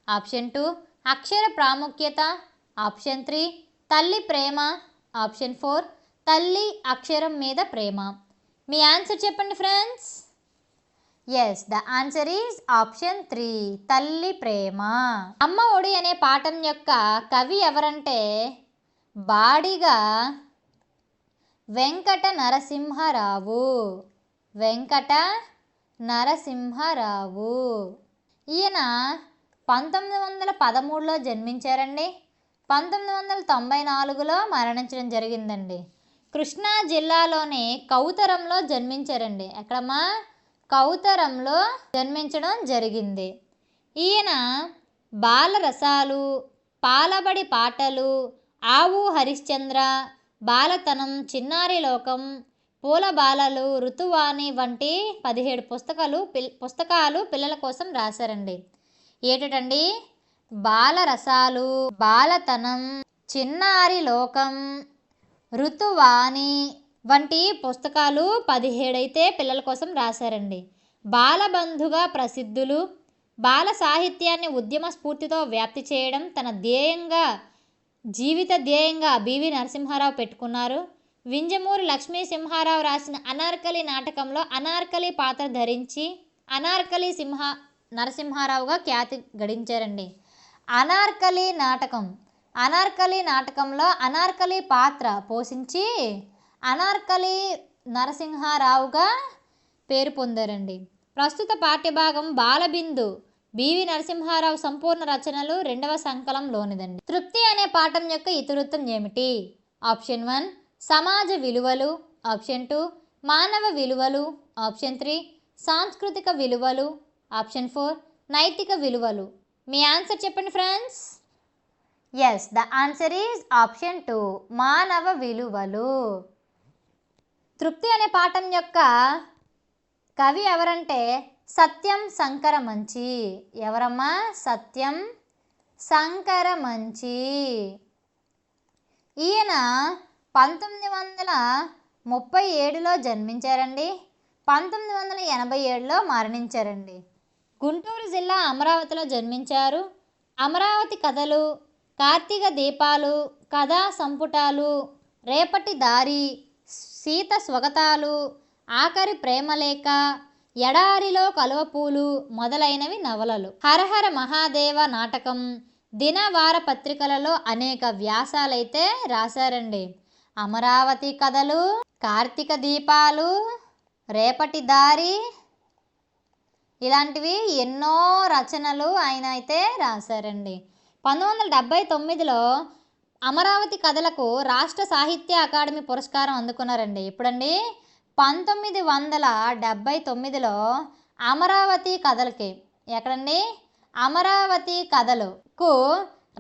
ఆప్షన్ 2 అక్షర ప్రాముఖ్యత, ఆప్షన్ 3 తల్లి ప్రేమ, ఆప్షన్ 4 తల్లి అక్షరం మీద ప్రేమ. మీ ఆన్సర్ చెప్పండి friends. Yes, the answer is option 3 తల్లి ప్రేమ. అమ్మ ఒడి అనే పాఠం యొక్క కవి ఎవరంటే బాడిగ వెంకట నరసింహారావు. వెంకట నరసింహారావు. ఈయన 1913లో జన్మించారండి, 1994లో మరణించడం జరిగిందండి. కృష్ణా జిల్లాలోని కౌతరంలో జన్మించారండి. ఎక్కడమ్మా? కౌతరంలో జన్మించడం జరిగింది. ఈయన బాలరసాలు, పాలబడి పాటలు, ఆవు హరిశ్చంద్ర, బాలతనం, చిన్నారి లోకం, పూల బాలలు, ఋతువాణి వంటి 17 పుస్తకాలు పిల్లల కోసం రాశారండి. ఏటండి? బాలరసాలు, బాలతనం, చిన్నారి లోకం, ఋతువాణి వంటి పుస్తకాలు 17 అయితే పిల్లల కోసం రాశారండి. బాలబంధుగా ప్రసిద్ధులు, బాల సాహిత్యాన్ని ఉద్యమ స్ఫూర్తితో వ్యాప్తి చేయడం తన జీవిత ధ్యేయంగా బివి నరసింహారావు పెట్టుకున్నారు. వింజమూరి లక్ష్మీసింహారావు రాసిన అనార్కలి నాటకంలో అనార్కలి పాత్ర ధరించి నరసింహారావుగా ఖ్యాతి గడించారండి. అనార్కలి నాటకంలో అనార్కలి పాత్ర పోషించి అనార్కలి నరసింహారావుగా పేరు పొందారండి. ప్రస్తుత పాఠ్యభాగం బాలబిందు బివి నరసింహారావు సంపూర్ణ రచనలు 2వ సంకలంలోనిదండి. తృప్తి అనే పాఠం యొక్క ఇతివృత్తం ఏమిటి? ఆప్షన్ 1 సమాజ విలువలు, ఆప్షన్ 2 మానవ విలువలు, ఆప్షన్ 3 సాంస్కృతిక విలువలు, ఆప్షన్ 4 నైతిక విలువలు. మీ ఆన్సర్ చెప్పండి friends. Yes, the answer is option 2 మానవ విలువలు. తృప్తి అనే పాఠం యొక్క కవి ఎవరంటే సత్యం శంకరమంచి. ఎవరమ్మా? సత్యం శంకరమంచి. ఈయన 1937లో జన్మించారండి. 1987లో మరణించారండి. గుంటూరు జిల్లా అమరావతిలో జన్మించారు. అమరావతి కథలు, కార్తీక దీపాలు, కథా సంపుటాలు, రేపటి దారి, సీత స్వగతాలు, ఆఖరి ప్రేమలేఖ, ఎడారిలో కలువపూలు మొదలైనవి నవలలు. హరహర మహాదేవ నాటకం, దినవార పత్రికలలో అనేక వ్యాసాలైతే రాశారండి. అమరావతి కథలు, కార్తీక దీపాలు, రేపటి దారి ఇలాంటివి ఎన్నో రచనలు ఆయన అయితే రాశారండి. 1979లో అమరావతి కథలకు రాష్ట్ర సాహిత్య అకాడమీ పురస్కారం అందుకున్నారండి. ఎప్పుడండి? 1979లో అమరావతి కథలకి. ఎక్కడండి? అమరావతి కథలకు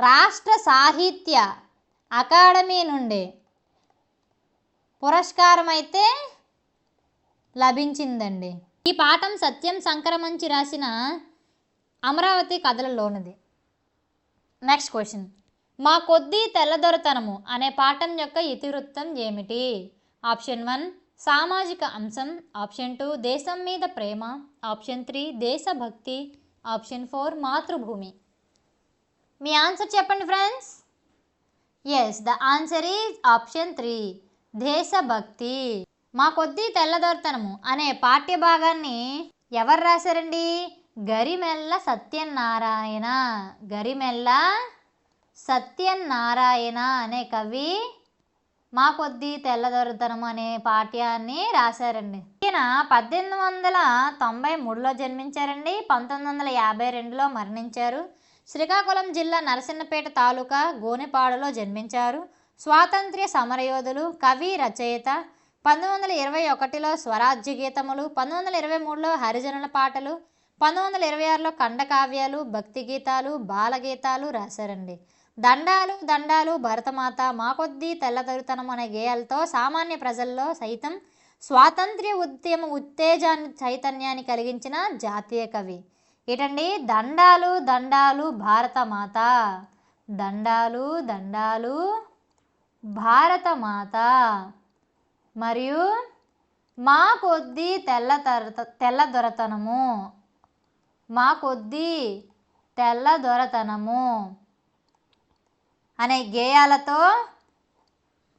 రాష్ట్ర సాహిత్య అకాడమీ నుండి పురస్కారం అయితే లభించిందండి. ఈ పాఠం సత్యం శంకరమంచి రాసిన అమరావతి కథలలోనిది. Next question. మా కొద్దీ తెల్లదొరతనము అనే పాఠం యొక్క ఇతివృత్తం ఏమిటి? ఆప్షన్ 1 సామాజిక అంశం, ఆప్షన్ 2 దేశం మీద ప్రేమ, ఆప్షన్ 3 దేశభక్తి, ఆప్షన్ 4 మాతృభూమి. మీ ఆన్సర్ చెప్పండి friends. Yes, the answer is option 3 దేశభక్తి. మా కొద్దీ తెల్లదొరతనము అనే పాఠ్యభాగాన్ని ఎవరు రాశారండి? గరిమెల్ల సత్యనారాయణ అనే కవి మా కొద్దీ తెల్లదొరతనం అనే పాఠ్యాన్ని రాశారండి. ఈయన 1893లో జన్మించారండి. 1952లో మరణించారు. శ్రీకాకుళం జిల్లా నరసన్నపేట తాలూకా గోనెపాడులో జన్మించారు. స్వాతంత్ర్య సమరయోధులు, కవి, రచయిత. 1921లో స్వరాజ్య గీతములు, 1923లో హరిజనుల పాటలు, 1926లో ఖండకావ్యాలు, భక్తి గీతాలు, బాలగీతాలు రాశారండి. దండాలు భరతమాత, మా కొద్దీ తెల్లదొరతనం అనే గేయాలతో సామాన్య ప్రజల్లో సైతం స్వాతంత్ర్య ఉద్యమ చైతన్యాన్ని కలిగించిన జాతీయ కవి. ఏంటండి? దండాలు భారతమాత, దండాలు భారతమాత, మరియు మా కొద్దీ తెల్లదొరతనము, మా కొద్దీ తెల్లదొరతనము అనే గేయాలతో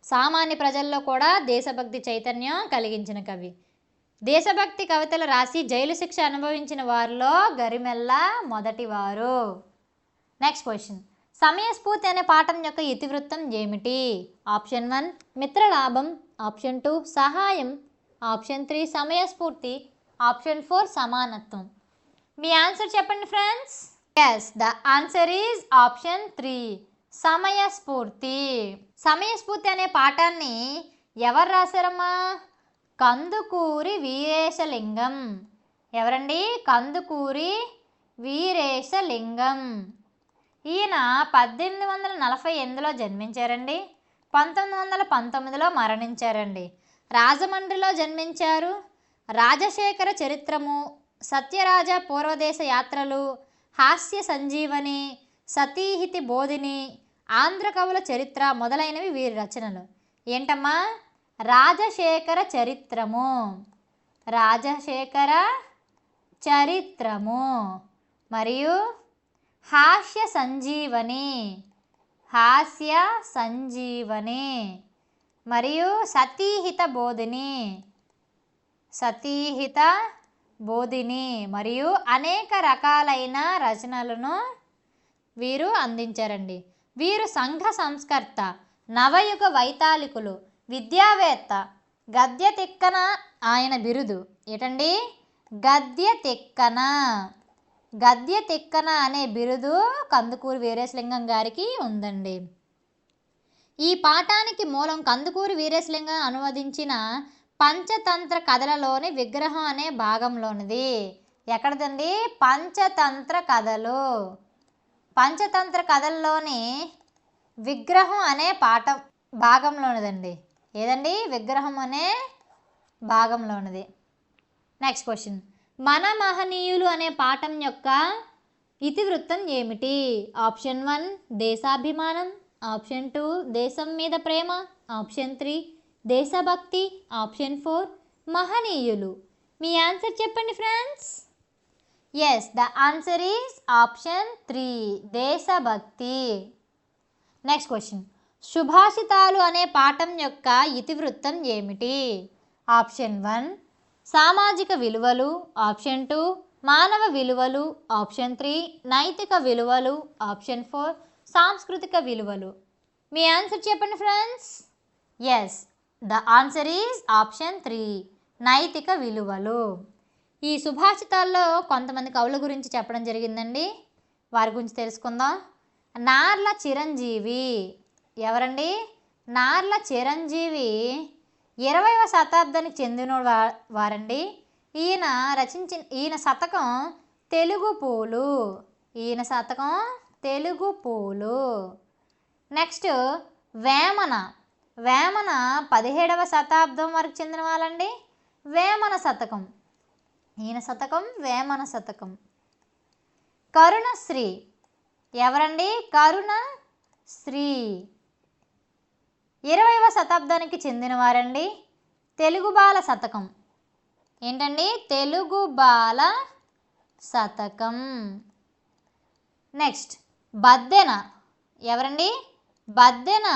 సామాన్య ప్రజల్లో కూడా దేశభక్తి చైతన్యం కలిగించిన కవి. దేశభక్తి కవితలు రాసి జైలు శిక్ష అనుభవించిన వారిలో గరిమెల్ల మొదటివారు. Next question. సమయస్ఫూర్తి అనే పాఠం యొక్క ఇతివృత్తం ఏమిటి? ఆప్షన్ 1 మిత్రలాభం, ఆప్షన్ 2 సహాయం, ఆప్షన్ 3 సమయస్ఫూర్తి, ఆప్షన్ 4 సమానత్వం. మీ ఆన్సర్ చెప్పండి friends. Yes, the answer is option 3 సమయస్ఫూర్తి. సమయస్ఫూర్తి అనే పాఠాన్ని ఎవరు రాశారమ్మా? కందుకూరి వీరేశలింగం. ఎవరండి? కందుకూరి వీరేశలింగం. ఈయన 1848లో జన్మించారండి. 1919లో మరణించారండి. రాజమండ్రిలో జన్మించారు. రాజశేఖర చరిత్రము, సత్యరాజ పూర్వదేశ యాత్రలు, హాస్య సంజీవని, సతీహితి బోధిని, ఆంధ్రకవుల చరిత్ర మొదలైనవి వీరి రచనలు. ఏంటమ్మా? రాజశేఖర చరిత్రము, రాజశేఖర చరిత్రము మరియు హాస్య సంజీవని, హాస్య సంజీవని మరియు సతీహిత బోధిని, సతీహిత బోధిని మరియు అనేక రకాలైన రచనలను వీరు అందించారండి. వీరు సంఘ సంస్కర్త, నవయుగ వైతాళికులు, విద్యావేత్త, గద్య తిక్కన ఆయన బిరుదు. ఏంటండి? గద్య తిక్కన. గద్య తిక్కన అనే బిరుదు కందుకూరి వీరేశలింగం గారికి ఉందండి. ఈ పాఠానికి మూలం కందుకూరి వీరేశలింగం అనువదించిన పంచతంత్ర కథలలోని విగ్రహం అనే భాగంలోనిది. ఎక్కడదండి? పంచతంత్ర కథలు. పంచతంత్ర కథల్లోని విగ్రహం అనే పాఠం భాగంలోనిదండి. ఏదండి? విగ్రహం అనే భాగంలోనిది. Next question. మన మహనీయులు అనే పాఠం యొక్క ఇతివృత్తం ఏమిటి? ఆప్షన్ 1 దేశాభిమానం, ఆప్షన్ 2 దేశం మీద ప్రేమ, ఆప్షన్ 3 దేశభక్తి, ఆప్షన్ 4 మహనీయులు. మీ ఆన్సర్ చెప్పండి friends. Yes, the answer is option 3 దేశభక్తి. Next question. సుభాషితాలు అనే పాఠం యొక్క ఇతివృత్తం ఏమిటి? ఆప్షన్ 1 సామాజిక విలువలు, ఆప్షన్ 2 మానవ విలువలు, ఆప్షన్ 3 నైతిక విలువలు, ఆప్షన్ 4 సాంస్కృతిక విలువలు. మీ ఆన్సర్ చెప్పండి friends. Yes, the answer is option 3 నైతిక విలువలు. ఈ సుభాషితాల్లో కొంతమంది కవుల గురించి చెప్పడం జరిగిందండి. వారి గురించి తెలుసుకుందాం. నార్ల చిరంజీవి. ఎవరండి? నార్ల చిరంజీవి 20వ శతాబ్దానికి చెందిన వారండి. ఈయన శతకం తెలుగు పూలు. ఈయన శతకం తెలుగు పూలు. నెక్స్ట్ వేమన. వేమన 17వ శతాబ్దం వరకు చెందిన వాళ్ళండి. వేమన శతకం. ఈయన శతకం వేమన శతకం. కరుణశ్రీ. ఎవరండి? కరుణశ్రీ 20వ శతాబ్దానికి చెందినవారండి. తెలుగు బాల శతకం. ఏంటండి? తెలుగు బాల శతకం. నెక్స్ట్ బద్దెన. ఎవరండి? బద్దెన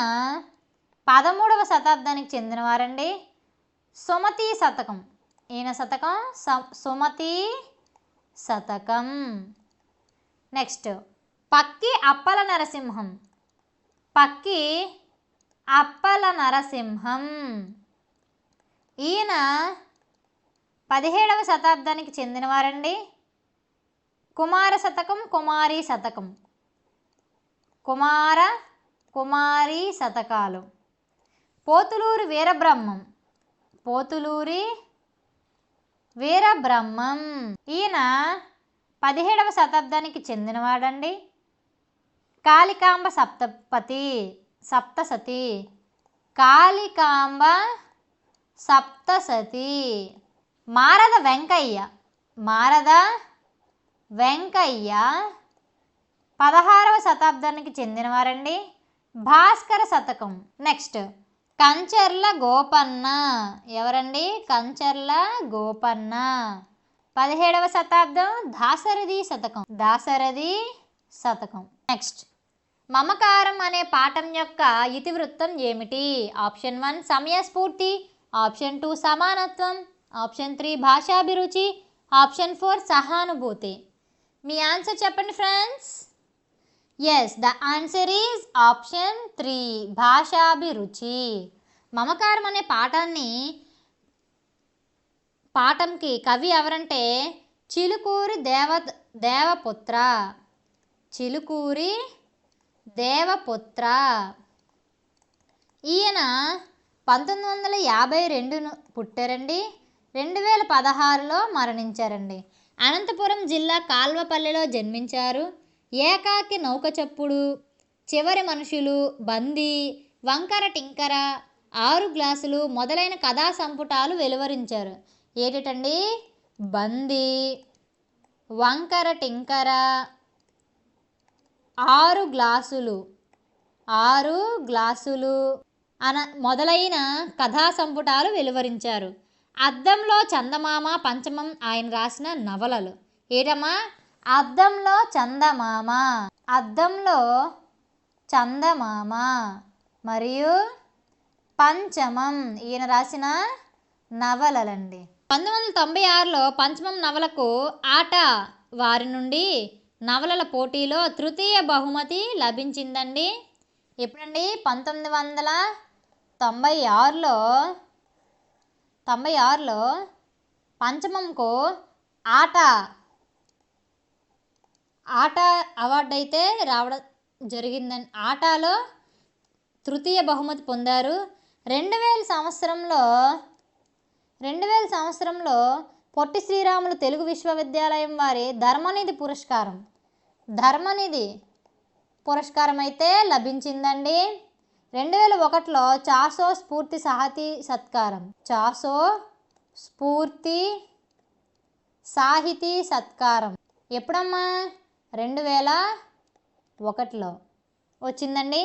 13వ శతాబ్దానికి చెందినవారండి. సుమతి శతకం. ఈయన శతకం సుమతి శతకం. నెక్స్ట్ పక్కి అప్పల నరసింహం. పక్కి అప్పల నరసింహం. ఈయన 17వ శతాబ్దానికి చెందినవారండి. కుమార శతకం, కుమారి శతకం. కుమార కుమారి శతకాలు. పోతులూరి వీరబ్రహ్మం. పోతులూరి వీరబ్రహ్మం. ఈయన 17వ శతాబ్దానికి చెందినవాడండి. కాళికాంబ సప్తసతి. కాళికాంబ సప్తసతి. మారద వెంకయ్య. మారద వెంకయ్య 16వ శతాబ్దానికి చెందినవారండి. భాస్కర శతకం. నెక్స్ట్ కంచర్ల గోపన్న. ఎవరండి? కంచర్ల గోపన్న 17వ శతాబ్దం. దాశరథి శతకం. దాశరథి శతకం. నెక్స్ట్ మమకారం అనే పాఠం యొక్క ఇతివృత్తం ఏమిటి? ఆప్షన్ 1 సమయస్ఫూర్తి, ఆప్షన్ 2 సమానత్వం, ఆప్షన్ 3 భాషాభిరుచి, ఆప్షన్ 4 సహానుభూతి. మీ ఆన్సర్ చెప్పండి friends. Yes, the answer is option 3 భాషాభిరుచి. మమకారం అనే పాఠంకి కవి ఎవరంటే చిలుకూరి దేవపుత్ర. చిలుకూరి దేవపుత్ర. ఈయన 1952 పుట్టారండి. 2016లో మరణించారండి. అనంతపురం జిల్లా కాల్వపల్లిలో జన్మించారు. ఏకాకి నౌక చప్పుడు, చివరి మనుషులు, బందీ, వంకర టింకర, 6 గ్లాసులు మొదలైన కథా సంపుటాలు వెలువరించారు. ఏటండి? బందీ, వంకర టింకర, 6 గ్లాసులు, 6 గ్లాసులు మొదలైన కథా సంపుటాలు వెలువరించారు. అద్దంలో చందమామ పంచమం ఆయన రాసిన నవలలు. ఏటమ్మా? అద్దంలో చందమామ, అద్దంలో చందమామ మరియు పంచమం ఈయన రాసిన నవలలండి. 1996లో పంచమం నవలకు ఆట వారి నుండి నవలల పోటీలో తృతీయ బహుమతి లభించిందండి. ఎప్పుడండి? 1996లో పంచమంకు ఆట అవార్డు అయితే రావడం జరిగిందండి. ఆటలో తృతీయ బహుమతి పొందారు. 2000 సంవత్సరంలో పొట్టి శ్రీరాములు తెలుగు విశ్వవిద్యాలయం వారి ధర్మనిధి పురస్కారం అయితే లభించిందండి. 2001లో చాసో స్ఫూర్తి సాహితీ సత్కారం ఎప్పుడమ్మా? 2001లో వచ్చిందండి.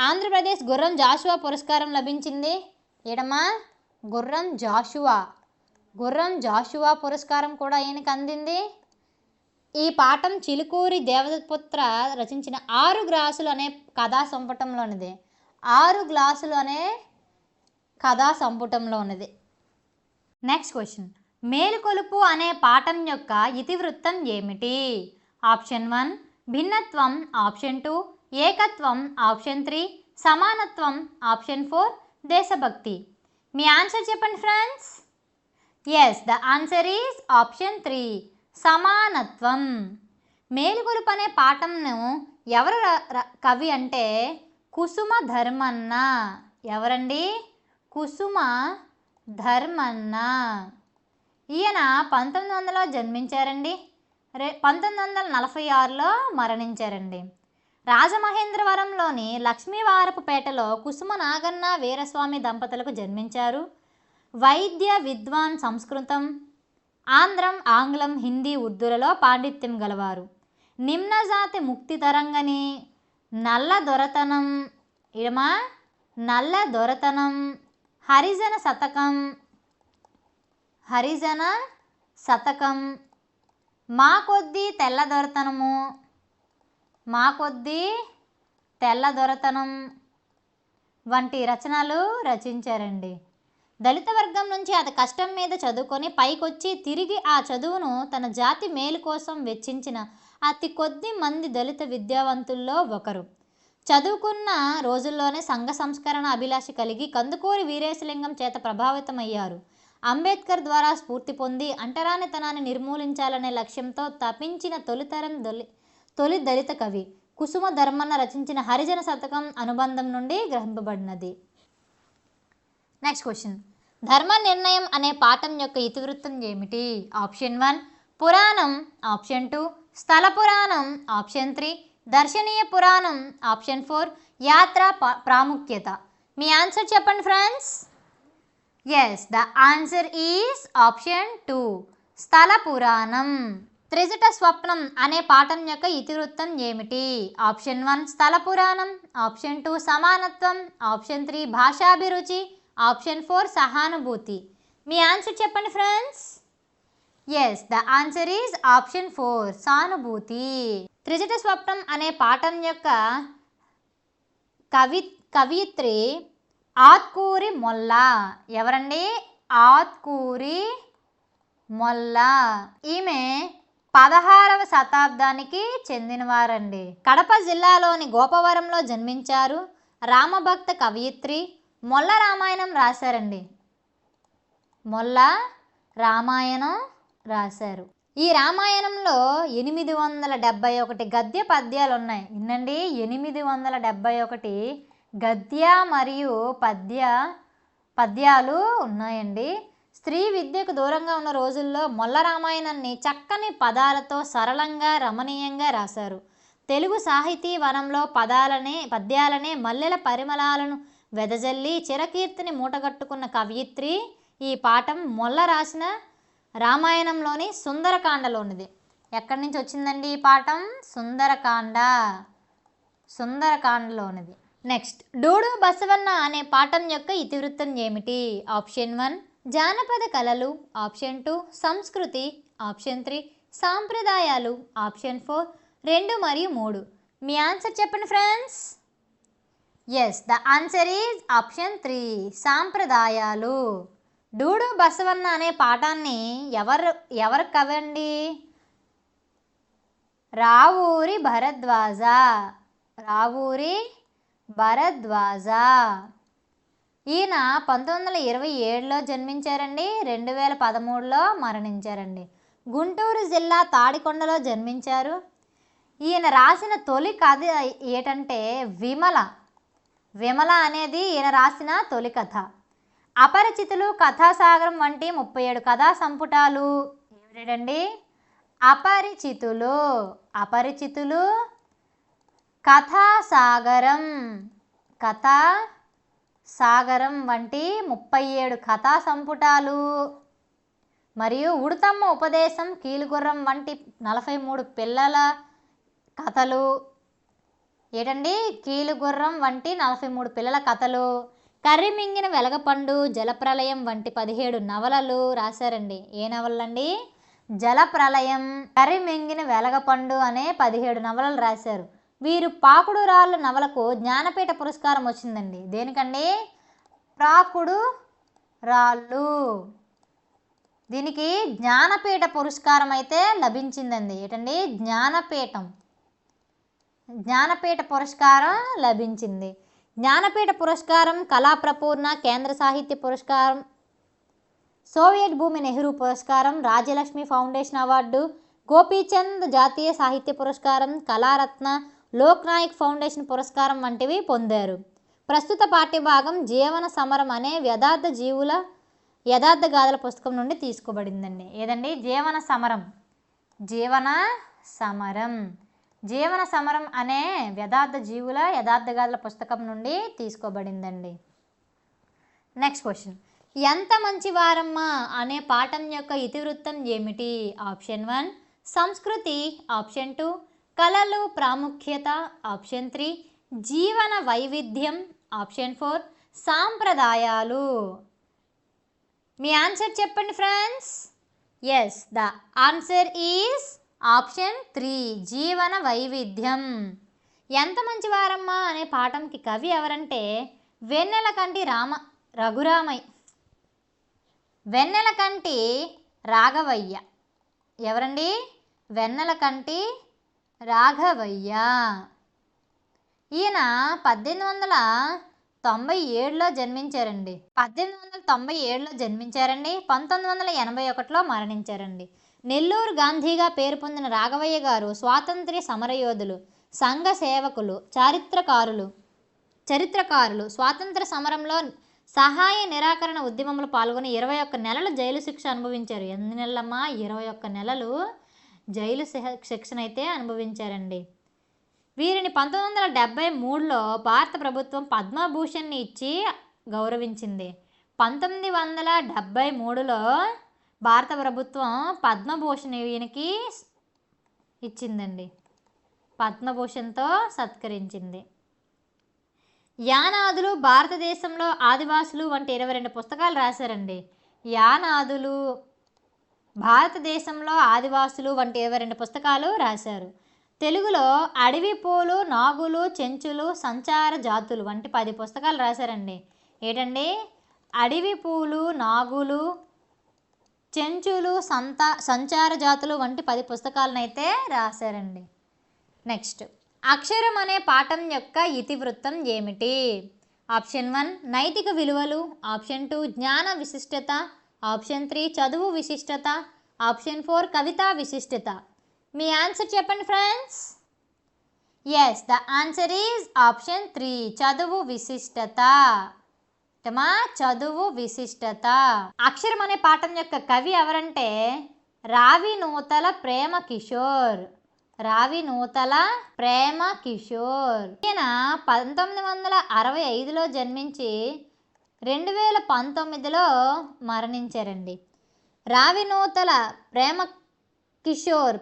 ఆంధ్రప్రదేశ్ గుర్రం జాషువా పురస్కారం లభించింది. ఏడమ్మా? గుర్రం జాషువా పురస్కారం కూడా ఈయనకు అందింది. ఈ పాఠం చిలుకూరి దేవదత్పుత్ర రచించిన 6 గ్లాసులు అనే కథా సంపుటంలోనిది. 6 గ్లాసులు అనే కథా సంపుటంలోనిది. Next question. మేలుకొలుపు అనే పాఠం యొక్క ఇతివృత్తం ఏమిటి? ఆప్షన్ 1 భిన్నత్వం, ఆప్షన్ 2 ఏకత్వం, ఆప్షన్ 3 సమానత్వం, ఆప్షన్ 4 దేశభక్తి. మీ ఆన్సర్ చెప్పండి friends. Yes, the answer is option 3 సమానత్వం. మేలుకొలుపు అనే పాఠంను ఎవరు కవి అంటే కుసుమ ధర్మన్న. ఎవరండి? కుసుమ ధర్మన్న. ఈయన 1900లో జన్మించారండి. 1946లో మరణించారండి. రాజమహేంద్రవరంలోని లక్ష్మీవారపుపేటలో కుసుమ నాగన్న వీరస్వామి దంపతులకు జన్మించారు. వైద్య విద్వాన్, సంస్కృతం, ఆంగ్లం, హిందీ, ఉర్దూలలో పాండిత్యం గలవారు. నిమ్నజాతి ముక్తి తరంగని, నల్ల దొరతనం, హరిజన శతకం, మా కొద్దీ తెల్లదొరతనం వంటి రచనలు రచించారండి. దళిత వర్గం నుంచి అతి కష్టం మీద చదువుకొని పైకొచ్చి తిరిగి ఆ చదువును తన జాతి మేలు కోసం వెచ్చించిన అతి కొద్ది మంది దళిత విద్యావంతుల్లో ఒకరు. చదువుకున్న రోజుల్లోనే సంఘ సంస్కరణ అభిలాష కలిగి కందుకూరి వీరేశలింగం చేత ప్రభావితమయ్యారు. అంబేద్కర్ ద్వారా స్ఫూర్తి పొంది అంటరానితనాన్ని నిర్మూలించాలనే లక్ష్యంతో తపించిన తొలి దళిత కవి కుసుమ ధర్మన్న రచించిన హరిజన శతకం అనుబంధం నుండి గ్రహింపబడినది. Next question. ధర్మ నిర్ణయం అనే పాఠం యొక్క ఇతివృత్తం ఏమిటి? ఆప్షన్ 1 పురాణం, ఆప్షన్ 2 స్థల పురాణం, ఆప్షన్ 3 దర్శనీయ పురాణం, ఆప్షన్ 4 యాత్ర ప్రాముఖ్యత. మీ ఆన్సర్ చెప్పండి friends. Yes, the answer is option 2 స్థల పురాణం. త్రిజట స్వప్నం అనే పాఠం యొక్క ఇతివృత్తం ఏమిటి? ఆప్షన్ 1 స్థల పురాణం, ఆప్షన్ 2 సమానత్వం, ఆప్షన్ 3 భాషాభిరుచి, ఆప్షన్ 4 సహానుభూతి. మీ ఆన్సర్ చెప్పండి friends. Yes, the answer is option 4 సానుభూతి. త్రిజట స్వప్నం అనే పాఠం యొక్క కవియిత్రి ఆత్కూరి మొల్ల. ఎవరండి? ఆత్కూరి మొల్ల. ఈమె 16వ శతాబ్దానికి చెందినవారండి. కడప జిల్లాలోని గోపవరంలో జన్మించారు. రామభక్త కవయిత్రి. మొల్ల రామాయణం రాశారండి. మొల్ల రామాయణం రాశారు. ఈ రామాయణంలో 871 గద్య పద్యాలు ఉన్నాయి. వినండి, 871 గద్య మరియు పద్యాలు ఉన్నాయండి. స్త్రీ విద్యకు దూరంగా ఉన్న రోజుల్లో మొల్ల రామాయణాన్ని చక్కని పదాలతో సరళంగా రమణీయంగా రాశారు. తెలుగు సాహితీ వనంలో పద్యాలనే మల్లెల పరిమళాలను వెదజల్లి చిరకీర్తిని మూటగట్టుకున్న కవయిత్రి. ఈ పాఠం మొల్ల రాసిన రామాయణంలోని సుందరకాండలోనిది. ఎక్కడి నుంచి వచ్చిందండి ఈ పాఠం? సుందరకాండలోనిది. నెక్స్ట్, డూడు బసవన్న అనే పాఠం యొక్క ఇతివృత్తం ఏమిటి? ఆప్షన్ 1 జానపద కళలు, ఆప్షన్ 2 సంస్కృతి, ఆప్షన్ 3 సాంప్రదాయాలు, ఆప్షన్ 4 2 మరియు 3. మీ ఆన్సర్ చెప్పండి friends. Yes, the answer is option 3 సాంప్రదాయాలు. డూడు బసవన్న అనే పాఠాన్ని ఎవరు కవండి? రావూరి భరద్వాజ. ఈయన 1927లో జన్మించారండి, 2013లో మరణించారండి. గుంటూరు జిల్లా తాడికొండలో జన్మించారు. ఈయన రాసిన తొలి కథ ఏంటంటే విమల అనేది ఈయన రాసిన తొలి కథ. అపరిచితులు, కథాసాగరం వంటి 37 కథా సంపుటాలు. ఏమిటండి? అపరిచితులు, కథాసాగరం వంటి 37 కథా సంపుటాలు మరియు ఉడతమ్మ ఉపదేశం, కీలుగుర్రం వంటి 43 పిల్లల కథలు. ఏంటండి? కీలుగుర్రం వంటి 43 పిల్లల కథలు. కర్రిమింగిన వెలగపండు, జలప్రలయం వంటి 17 నవలలు రాశారండి. ఏ నవలండి? జలప్రలయం, కర్రిమింగిన వెలగపండు అనే 17 నవలలు రాశారు. వీరు పాకుడు రాళ్ళు నవలకు జ్ఞానపీఠ పురస్కారం వచ్చిందండి. దేనికండి? పాకుడు రాళ్ళు. దీనికి జ్ఞానపీఠ పురస్కారం అయితే లభించిందండి. ఏంటండి? జ్ఞానపీఠ పురస్కారం లభించింది. జ్ఞానపీఠ పురస్కారం, కళాప్రపూర్ణ, కేంద్ర సాహిత్య పురస్కారం, సోవియట్ భూమి నెహ్రూ పురస్కారం, రాజ్యలక్ష్మి ఫౌండేషన్ అవార్డు, గోపీచంద్ జాతీయ సాహిత్య పురస్కారం, కళారత్న, లోక్నాయక్ ఫౌండేషన్ పురస్కారం వంటివి పొందారు. ప్రస్తుత పాఠ్యభాగం జీవన సమరం అనే యథార్థ గాథల పుస్తకం నుండి తీసుకోబడిందండి. ఏదండి? జీవన సమరం అనే యథార్థ గాథల పుస్తకం నుండి తీసుకోబడిందండి. నెక్స్ట్ క్వశ్చన్, ఎంత మంచివారమ్మా అనే పాఠం యొక్క ఇతివృత్తం ఏమిటి? ఆప్షన్ 1 సంస్కృతి, ఆప్షన్ 2 కళలు ప్రాముఖ్యత, ఆప్షన్ 3 జీవన వైవిధ్యం, ఆప్షన్ 4 సాంప్రదాయాలు. మీ ఆన్సర్ చెప్పండి friends. Yes, the answer is option 3 జీవన వైవిధ్యం. ఎంత మంచివారమ్మా అనే పాఠంకి కవి ఎవరంటే వెన్నెలకంటి రాఘవయ్య. ఎవరండి? వెన్నెలకంటి రాఘవయ్య. ఈయన 1897లో జన్మించారండి. 1981లో మరణించారండి. నెల్లూరు గాంధీగా పేరు పొందిన రాఘవయ్య గారు స్వాతంత్ర్య సమరయోధులు, సంఘ సేవకులు, చరిత్రకారులు. స్వాతంత్ర సమరంలో సహాయ నిరాకరణ ఉద్యమంలో పాల్గొని 21 నెలలు జైలు శిక్ష అనుభవించారు. ఎన్ని నెలలమ్మా? 21 నెలలు జైలు శిక్షణ అయితే అనుభవించారండి. వీరిని 1973లో భారత ప్రభుత్వం పద్మభూషణ్ని ఇచ్చి గౌరవించింది. 1973లో భారత ప్రభుత్వం పద్మభూషణ్ ఈయనకి ఇచ్చిందండి. పద్మభూషణ్తో సత్కరించింది. యానాదులు, భారతదేశంలో ఆదివాసులు వంటి 22 పుస్తకాలు రాశారండి. యానాదులు, భారతదేశంలో ఆదివాసులు వంటి 22 పుస్తకాలు రాశారు. తెలుగులో అడవి పూలు, నాగులు, చెంచులు, సంచార జాతులు వంటి 10 పుస్తకాలు రాశారండి. ఏంటండి? అడవి పూలు, నాగులు, చెంచులు, సంచార జాతులు వంటి 10 పుస్తకాలను అయితే రాశారండి. నెక్స్ట్, అక్షరం అనే పాఠం యొక్క ఇతివృత్తం ఏమిటి? ఆప్షన్ 1 నైతిక విలువలు, ఆప్షన్ 2 జ్ఞాన విశిష్టత, ఆప్షన్ 3 చదువు విశిష్టత, ఆప్షన్ 4 కవితా విశిష్టత. మీ ఆన్సర్ చెప్పండి friends. Yes, the answer is option 3 చదువు విశిష్టత. చదువు విశిష్టత. అక్షరం అనే పాఠం యొక్క కవి ఎవరంటే రావి నూతల ప్రేమ కిషోర్. రావి నూతల ప్రేమ కిషోర్. ఈయన 1965లో జన్మించి 2019లో మరణించారండి. రావి నూతల ప్రేమ కిషోర్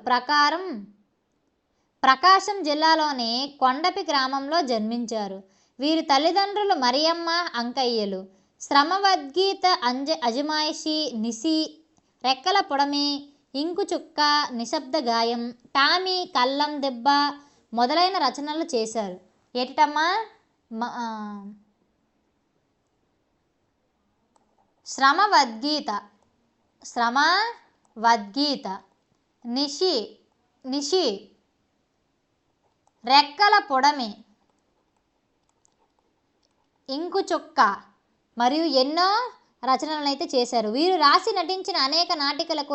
ప్రకాశం జిల్లాలోని కొండపి గ్రామంలో జన్మించారు. వీరి తల్లిదండ్రులు మరియమ్మ అంకయ్యలు. శ్రమవద్గీత, అజమాయిషి, నిశి, రెక్కల పొడమి, ఇంకు చుక్క, నిశ్శబ్ద గాయం, టామీ, కల్లం దెబ్బ మొదలైన రచనలు చేశారు. ఏటిటమ్మా? శ్రమవద్గీత, నిశి, రెక్కల పొడమి, ఇంకు చుక్క మరియు ఎన్నో రచనలను అయితే చేశారు. వీరు రాసి నటించిన అనేక నాటికలకు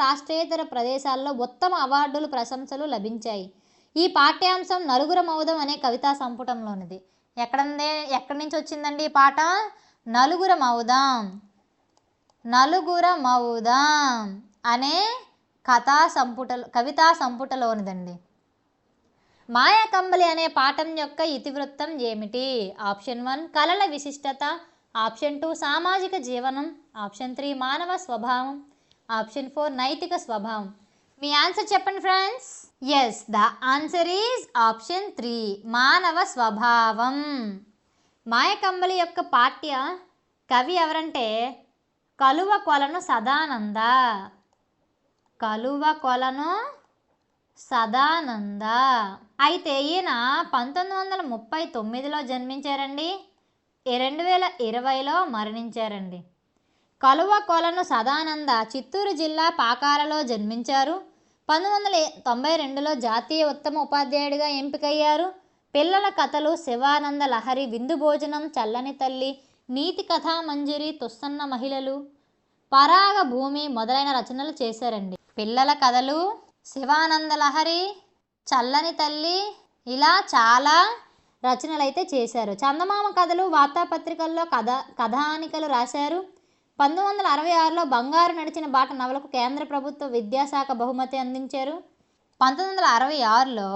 రాష్ట్రేతర ప్రదేశాల్లో ఉత్తమ అవార్డులు, ప్రశంసలు లభించాయి. ఈ పాఠ్యాంశం నలుగుర మౌదం అనే కవితా సంపుటంలోనిది. ఎక్కడి నుంచి వచ్చిందండి ఈ పాట? నలుగుర మౌదం అనే కవితా సంపుటలోనిదండి. మాయాకంబలి అనే పాఠం యొక్క ఇతివృత్తం ఏమిటి? ఆప్షన్ 1 కళల విశిష్టత, ఆప్షన్ 2 సామాజిక జీవనం, ఆప్షన్ 3 మానవ స్వభావం, ఆప్షన్ 4 నైతిక స్వభావం. మీ ఆన్సర్ చెప్పండి friends. Yes, the answer is option 3 మానవ స్వభావం. మాయకంబలి యొక్క పాఠ్య కవి ఎవరంటే కలువ కొలను సదానంద. అయితే ఈయన 1939లో జన్మించారండి. 2020లో మరణించారండి. కలువ కొలను సదానంద చిత్తూరు జిల్లా పాకాలలో జన్మించారు. 1992లో జాతీయ ఉత్తమ ఉపాధ్యాయుడిగా ఎంపికయ్యారు. పిల్లల కథలు, శివానంద లహరి, విందు భోజనం, చల్లని తల్లి, నీతి కథా మంజరి, తుస్సన్న మహిళలు, పరాగ భూమి మొదలైన రచనలు చేశారండి. పిల్లల కథలు, శివానంద లహరి, చల్లని తల్లి, ఇలా చాలా రచనలు అయితే చేశారు. చందమామ కథలు వార్తాపత్రికల్లో కథానికలు రాశారు. 1966లో బంగారు నడిచిన బాట నవలకు కేంద్ర ప్రభుత్వ విద్యాశాఖ బహుమతి అందించారు. 1966లో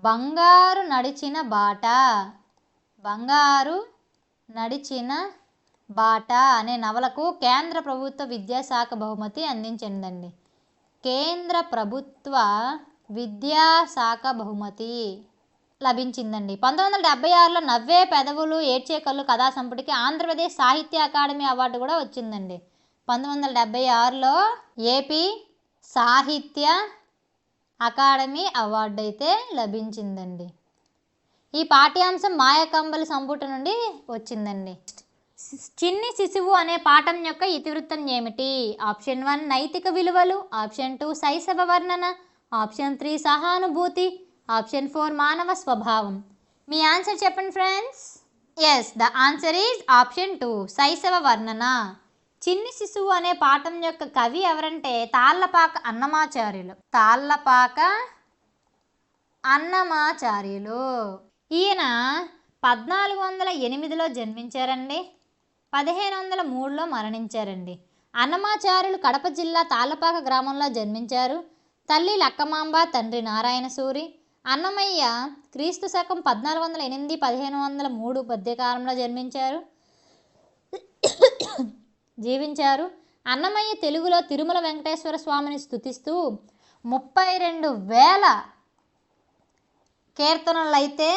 బంగారు నడిచిన బాట అనే నవలకు కేంద్ర ప్రభుత్వ విద్యాశాఖ బహుమతి అందించిందండి. కేంద్ర ప్రభుత్వ విద్యాశాఖ బహుమతి లభించిందండి. 1976లో నవ్వే పెదవులు ఏడ్చే కళ్ళు కథా సంపుటికి ఆంధ్రప్రదేశ్ సాహిత్య అకాడమీ అవార్డు కూడా వచ్చిందండి. 1976లో ఏపీ సాహిత్య అకాడమీ అవార్డు అయితే లభించిందండి. ఈ పాఠ్యాంశం మాయాకంబలి సంపుట నుండి వచ్చిందండి. చిన్ని శిశువు అనే పాఠం యొక్క ఇతివృత్తం ఏమిటి? ఆప్షన్ 1 నైతిక విలువలు, ఆప్షన్ 2 శైశవ వర్ణన, ఆప్షన్ 3 సహానుభూతి, ఆప్షన్ 4 మానవ స్వభావం. మీ ఆన్సర్ చెప్పండి friends. Yes, the answer is option 2 శైశవ వర్ణన. చిన్ని శిశువు అనే పాఠం యొక్క కవి ఎవరంటే తాళ్లపాక అన్నమాచార్యులు. ఈయన 1408లో జన్మించారండి. 1503లో మరణించారండి. అన్నమాచార్యులు కడప జిల్లా తాళ్లపాక గ్రామంలో జన్మించారు. తల్లి లక్కమాంబ, తండ్రి నారాయణ సూరి. అన్నమయ్య క్రీస్తు శకం 1408-1503 మధ్యకాలంలో జీవించారు. అన్నమయ్య తెలుగులో తిరుమల వెంకటేశ్వర స్వామిని స్తుతిస్తూ 32,000 కీర్తనలైతే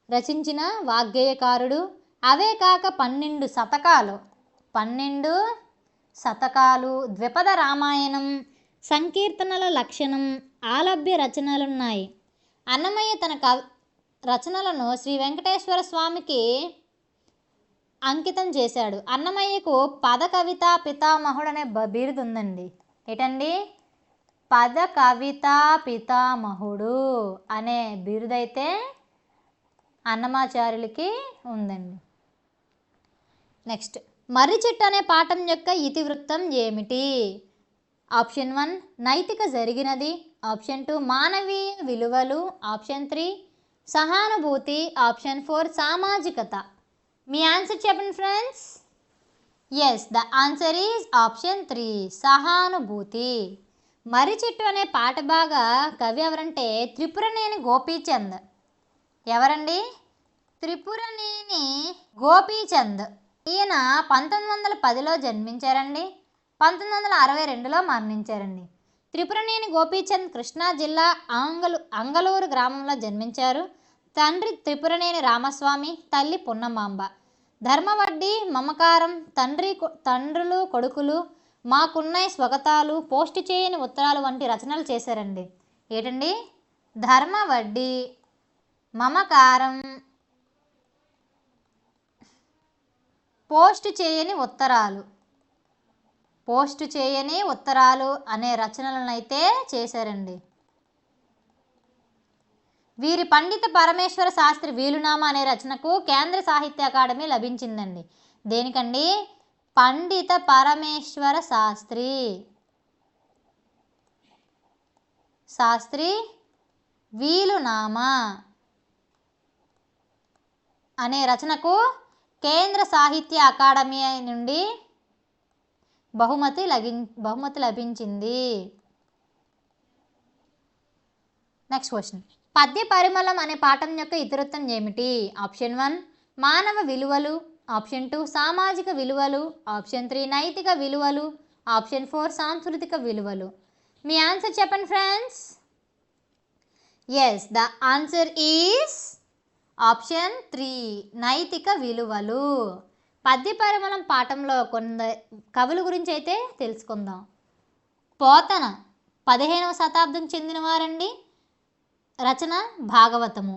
రచించిన వాగ్గేయకారుడు. అవే కాక 12 శతకాలు, ద్విపద రామాయణం, సంకీర్తనల లక్షణం, ఆలభ్య రచనలున్నాయి. అన్నమయ్య తన రచనలను శ్రీ వెంకటేశ్వర స్వామికి అంకితం చేశాడు. అన్నమయ్యకు పద కవితా పితామహుడు అనే బిరుదు ఉందండి. ఏంటండి? పద కవితా పితామహుడు అనే బిరుదైతే అన్నమాచార్యులకి ఉందండి. నెక్స్ట్, మర్రి చెట్టు అనే పాఠం యొక్క ఇతివృత్తం ఏమిటి? ఆప్షన్ 1 నైతిక జరిగినది, ఆప్షన్ 2 మానవీయ విలువలు, ఆప్షన్ 3 సహానుభూతి, ఆప్షన్ 4 సామాజికత. మీ ఆన్సర్ చెప్పండి friends. Yes, the answer is option 3 సహానుభూతి. మర్రి చెట్టు అనే పాట బాగా కవి ఎవరంటే త్రిపురనేని గోపీచంద్. ఎవరండి? త్రిపురనేని గోపీచంద్. ఈయన 1910లో జన్మించారండి, 1962లో మరణించారండి. త్రిపురనేని గోపీచంద్ కృష్ణా జిల్లా అంగలూరు గ్రామంలో జన్మించారు. తండ్రి త్రిపురనేని రామస్వామి, తల్లి పున్నమాంబ. ధర్మవడ్డీ, మమకారం, తండ్రులు కొడుకులు, మాకున్నాయి స్వగతాలు, పోస్ట్ చేయని ఉత్తరాలు వంటి రచనలు చేశారండి. ఏంటండి? ధర్మవడ్డీ, మమకారం, పోస్ట్ చేయని ఉత్తరాలు అనే రచనలను అయితే చేశారండి. వీరి పండిత పరమేశ్వర శాస్త్రి వీలునామా అనే రచనకు కేంద్ర సాహిత్య అకాడమీ లభించిందండి. దేనికండి? పండిత పరమేశ్వర శాస్త్రి వీలునామా అనే రచనకు కేంద్ర సాహిత్య అకాడమీ నుండి బహుమతి లభించింది. Next question. పద్య పరిమళం అనే పాఠం యొక్క ఇతివృత్తం ఏమిటి? ఆప్షన్ 1 మానవ విలువలు, ఆప్షన్ 2 సామాజిక విలువలు, ఆప్షన్ 3 నైతిక విలువలు, ఆప్షన్ 4 సాంస్కృతిక విలువలు. మీ ఆన్సర్ చెప్పండి friends. Yes, the answer is option 3 నైతిక విలువలు. పద్య పరిమళం పాఠంలో కొన్ని కవుల గురించి అయితే తెలుసుకుందాం. పోతన 15వ శతాబ్దం చెందినవారండి. రచన భాగవతము.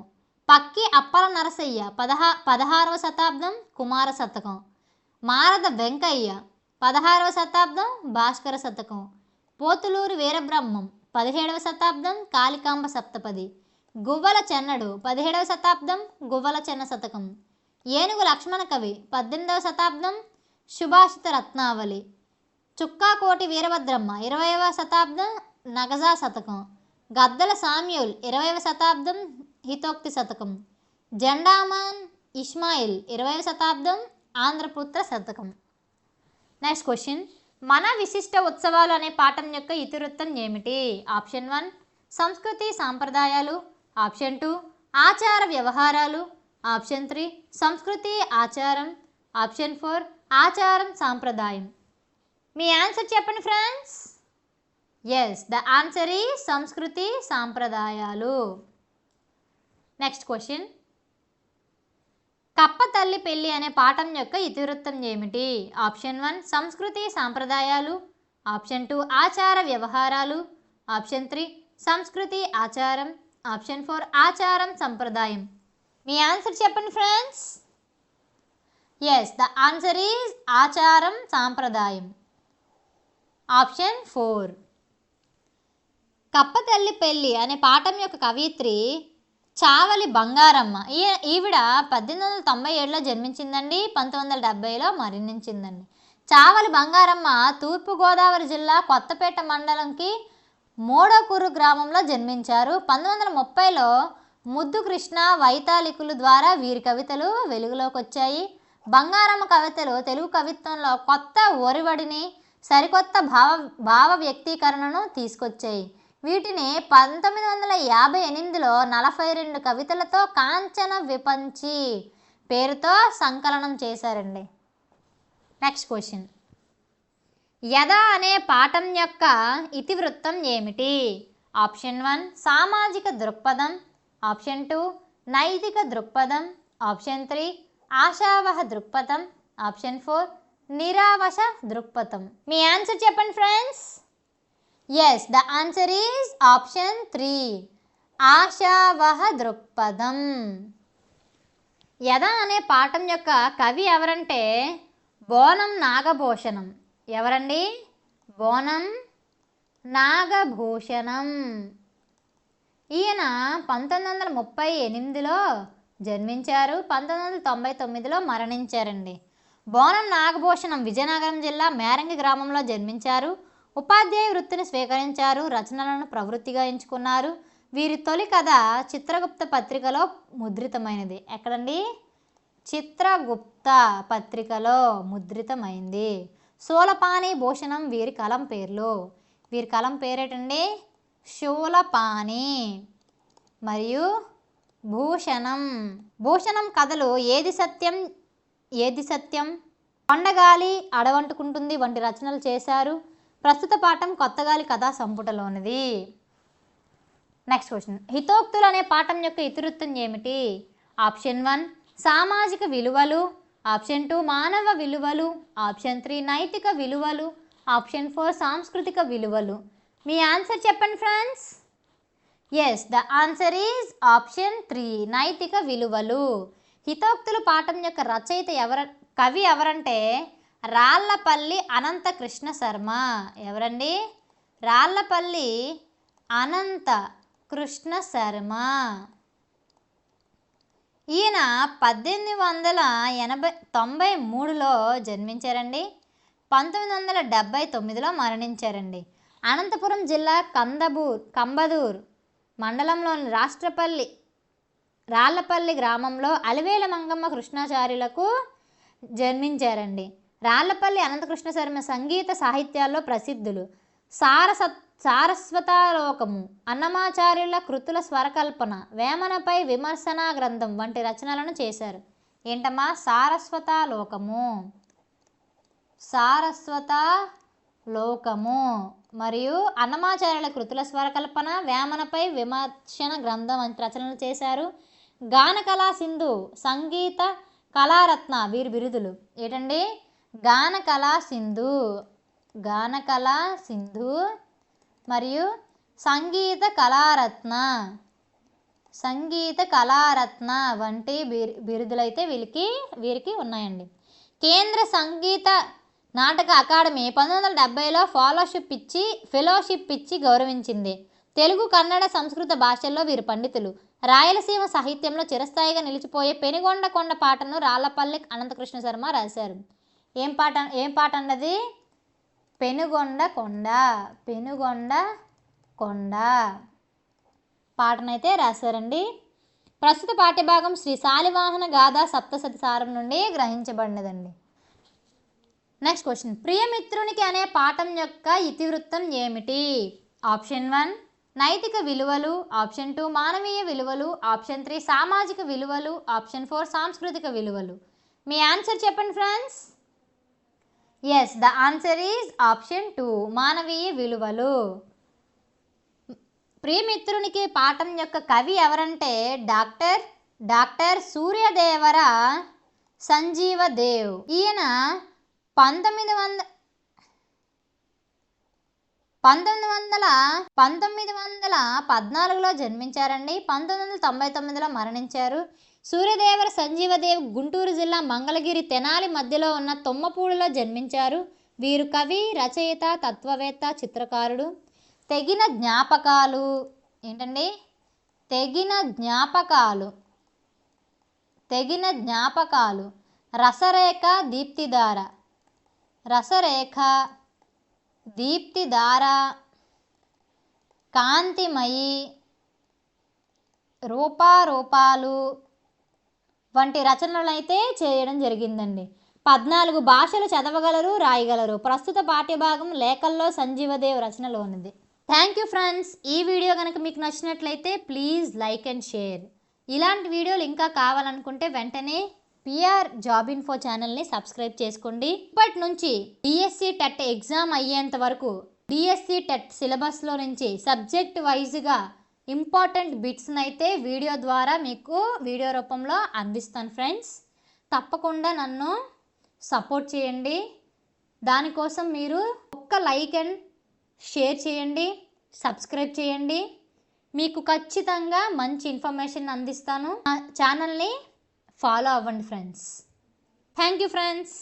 పక్కి అప్పల నరసయ్య 16వ శతాబ్దం కుమార శతకం. మారద వెంకయ్య 16వ శతాబ్దం భాస్కర శతకం. పోతులూరి వీరబ్రహ్మం 17వ శతాబ్దం కాళికాంబ సప్తపది. గువ్వల చెన్నడు 17వ శతాబ్దం గువ్వల చెన్న శతకం. ఏనుగు లక్ష్మణ కవి 18వ శతాబ్దం సుభాషిత రత్నావళి. చుక్కాకోటి వీరభద్రమ్మ 20వ శతాబ్దం నగజా శతకం. గద్దల సామ్యూల్ 20వ శతాబ్దం హితోక్తి శతకం. జెండామాన్ ఇస్మాయిల్ 20వ శతాబ్దం ఆంధ్రపుత్ర శతకం. Next question. మన విశిష్ట ఉత్సవాలు అనే పాఠం యొక్క ఇతివృత్తం ఏమిటి? ఆప్షన్ 1 సంస్కృతి సాంప్రదాయాలు, ఆప్షన్ 2 ఆచార వ్యవహారాలు, ఆప్షన్ 3 సంస్కృతి ఆచారం, ఆప్షన్ 4 ఆచారం సాంప్రదాయం. మీ ఆన్సర్ చెప్పండి ఫ్రెండ్స్. ఎస్, ద ఆన్సర్ ఈ సంస్కృతి సాంప్రదాయాలు. Next question. కప్ప తల్లి పెళ్ళి అనే పాఠం యొక్క ఇతివృత్తం ఏమిటి? ఆప్షన్ 1 సంస్కృతి సాంప్రదాయాలు, ఆప్షన్ 2 ఆచార వ్యవహారాలు, ఆప్షన్ 3 సంస్కృతి ఆచారం, ఆప్షన్ 4 ఆచారం సంప్రదాయం. మీ ఆన్సర్ చెప్పండి friends. Yes, the answer is ఆచారం సాంప్రదాయం. ఆప్షన్ 4. కప్పతల్లి పెళ్ళి అనే పాఠం యొక్క కవయిత్రి చావలి బంగారమ్మ. ఈవిడ 1897లో జన్మించిందండి, 1970లో మరణించిందండి. చావలి బంగారమ్మ తూర్పుగోదావరి జిల్లా కొత్తపేట మండలంకి మోడకూరు గ్రామంలో జన్మించారు. 1930లో ముద్దు కృష్ణ వైతాళికులు ద్వారా వీరి కవితలు వెలుగులోకి వచ్చాయి. బంగారమ్మ కవితలు తెలుగు కవిత్వంలో కొత్త ఒరివడిని, సరికొత్త భావ వ్యక్తీకరణను తీసుకొచ్చాయి. వీటిని 1958లో 42 కవితలతో కాంచన విపంచి పేరుతో సంకలనం చేశారండి. Next question. యద అనే పాఠం యొక్క ఇతివృత్తం ఏమిటి? ఆప్షన్ 1 సామాజిక దృక్పథం, ఆప్షన్ 2 నైతిక దృక్పథం, ఆప్షన్ 3 ఆశావహ దృక్పథం, ఆప్షన్ 4 నిరావశ దృక్పథం. మీ ఆన్సర్ చెప్పండి friends. Yes, the answer is option 3 ఆశావహ దృక్పథం. యద అనే పాఠం యొక్క కవి ఎవరంటే బోనం నాగభూషణం. ఎవరండి? బోనం నాగభూషణం. ఈయన 1938లో జన్మించారు, 1999లో మరణించారండి. బోనం నాగభూషణం విజయనగరం జిల్లా మేరంగి గ్రామంలో జన్మించారు. ఉపాధ్యాయ వృత్తిని స్వీకరించారు. రచనలను ప్రవృత్తిగా ఎంచుకున్నారు. వీరి తొలి కథ చిత్రగుప్త పత్రికలో ముద్రితమైనది. ఎక్కడండి? చిత్రగుప్త పత్రికలో ముద్రితమైంది. సోలపాని భూషణం వీరి కలం పేర్లు. వీరి కలం పేరేటండి శూలపాణి. మరియు భూషణం. భూషణం కథలు ఏది సత్యం ఏది సత్యం, కొండగాలి అడవంటుకుంటుంది వంటి రచనలు చేశారు. ప్రస్తుత పాఠం కొత్తగాలి కథా సంపుటలోనిది. నెక్స్ట్ క్వశ్చన్, హితోక్తులు అనే పాఠం యొక్క ఇతివృత్తం ఏమిటి? ఆప్షన్ 1 సామాజిక విలువలు, ఆప్షన్ 2 మానవ విలువలు, ఆప్షన్ 3 నైతిక విలువలు, ఆప్షన్ 4 సాంస్కృతిక విలువలు. మీ ఆన్సర్ చెప్పండి friends. Yes, the answer is option 3 నైతిక విలువలు. హితోక్తులు పాఠం యొక్క రచయిత కవి ఎవరంటే రాళ్లపల్లి అనంత కృష్ణ శర్మ. ఎవరండి? రాళ్లపల్లి అనంత కృష్ణ శర్మ. ఈయన 1893లో జన్మించారండి. 1979లో మరణించారండి. అనంతపురం జిల్లా కంబదూర్ మండలంలోని రాళ్లపల్లి గ్రామంలో అలివేల మంగమ్మ కృష్ణాచార్యులకు జన్మించారండి. రాళ్లపల్లి అనంతకృష్ణ శర్మ సంగీత సాహిత్యాల్లో ప్రసిద్ధులు. సారస్వతాలోకము, అన్నమాచార్యుల కృతుల స్వరకల్పన, వేమనపై విమర్శనా గ్రంథం వంటి రచనలను చేశారు. ఏంటమ్మా? సారస్వతాలోకము మరియు అన్నమాచార్యుల కృతుల స్వరకల్పన, వేమనపై విమర్శన గ్రంథం వంటి రచనలు చేశారు. గానకళా సింధు, సంగీత కళారత్న వీరి బిరుదులు. ఏంటండి? గానకళా సింధు మరియు సంగీత కళారత్న వంటి బిరుదులైతే వీరికి ఉన్నాయండి. కేంద్ర సంగీత నాటక అకాడమీ 1970లో ఫెలోషిప్ ఇచ్చి గౌరవించింది. తెలుగు, కన్నడ, సంస్కృత భాషల్లో వీరు పండితులు. రాయలసీమ సాహిత్యంలో చిరస్థాయిగా నిలిచిపోయే పెనుగొండ కొండ పాటను రాళ్లపల్లి అనంతకృష్ణ శర్మ రాశారు. ఏం పాట అన్నది? పెనుగొండ కొండ పాటనైతే రాశారండి. ప్రస్తుత పాఠ్యభాగం శ్రీ శాలివాహన గాథా సప్తశతి సారం నుండి గ్రహించబడినదండి. నెక్స్ట్ క్వశ్చన్, ప్రియమిత్రునికి అనే పాఠం యొక్క ఇతివృత్తం ఏమిటి? ఆప్షన్ 1 నైతిక విలువలు, ఆప్షన్ 2 మానవీయ విలువలు, ఆప్షన్ 3 సామాజిక విలువలు, ఆప్షన్ 4 సాంస్కృతిక విలువలు. మీ ఆన్సర్ చెప్పండి friends. Yes, the answer is option 2 మానవీయ విలువలు. ప్రియమిత్రునికి పాఠం యొక్క కవి ఎవరంటే డాక్టర్ సూర్యదేవర సంజీవదేవ్. ఈయన 1914లో జన్మించారండి. 1999లో మరణించారు. సూర్యదేవర సంజీవదేవ్ గుంటూరు జిల్లా మంగళగిరి తెనాలి మధ్యలో ఉన్న తొమ్మపూడిలో జన్మించారు. వీరు కవి, రచయిత, తత్వవేత్త, చిత్రకారుడు. తెగిన జ్ఞాపకాలు. ఏంటండి? తెగిన జ్ఞాపకాలు, రసరేఖ, దీప్తిధార, కాంతిమయి, రూపాలు వంటి రచనలు అయితే చేయడం జరిగిందండి. 14 భాషలు చదవగలరు, రాయగలరు. ప్రస్తుత పాఠ్యభాగం లేఖల్లో సంజీవదేవ్ రచనలో ఉన్నది. Thank you friends. ఈ వీడియో కనుక మీకు నచ్చినట్లయితే ప్లీజ్ లైక్ అండ్ షేర్. ఇలాంటి వీడియోలు ఇంకా కావాలనుకుంటే వెంటనే పిఆర్ జాబ్ ఇన్ఫో ఛానల్ని సబ్స్క్రైబ్ చేసుకోండి. ఇప్పటి నుంచి డిఎస్సి టెట్ ఎగ్జామ్ అయ్యేంత వరకు డిఎస్సి టెట్ సిలబస్లో నుంచి సబ్జెక్ట్ వైజ్గా ఇంపార్టెంట్ బిట్స్ని అయితే వీడియో ద్వారా మీకు వీడియో రూపంలో అందిస్తాను ఫ్రెండ్స్. తప్పకుండా నన్ను సపోర్ట్ చేయండి. దానికోసం మీరు ఒక్క లైక్ అండ్ షేర్ చేయండి, సబ్స్క్రైబ్ చేయండి. మీకు ఖచ్చితంగా మంచి ఇన్ఫర్మేషన్ అందిస్తాను. ఛానల్ని ఫాలో అవ్వండి ఫ్రెండ్స్. Thank you friends.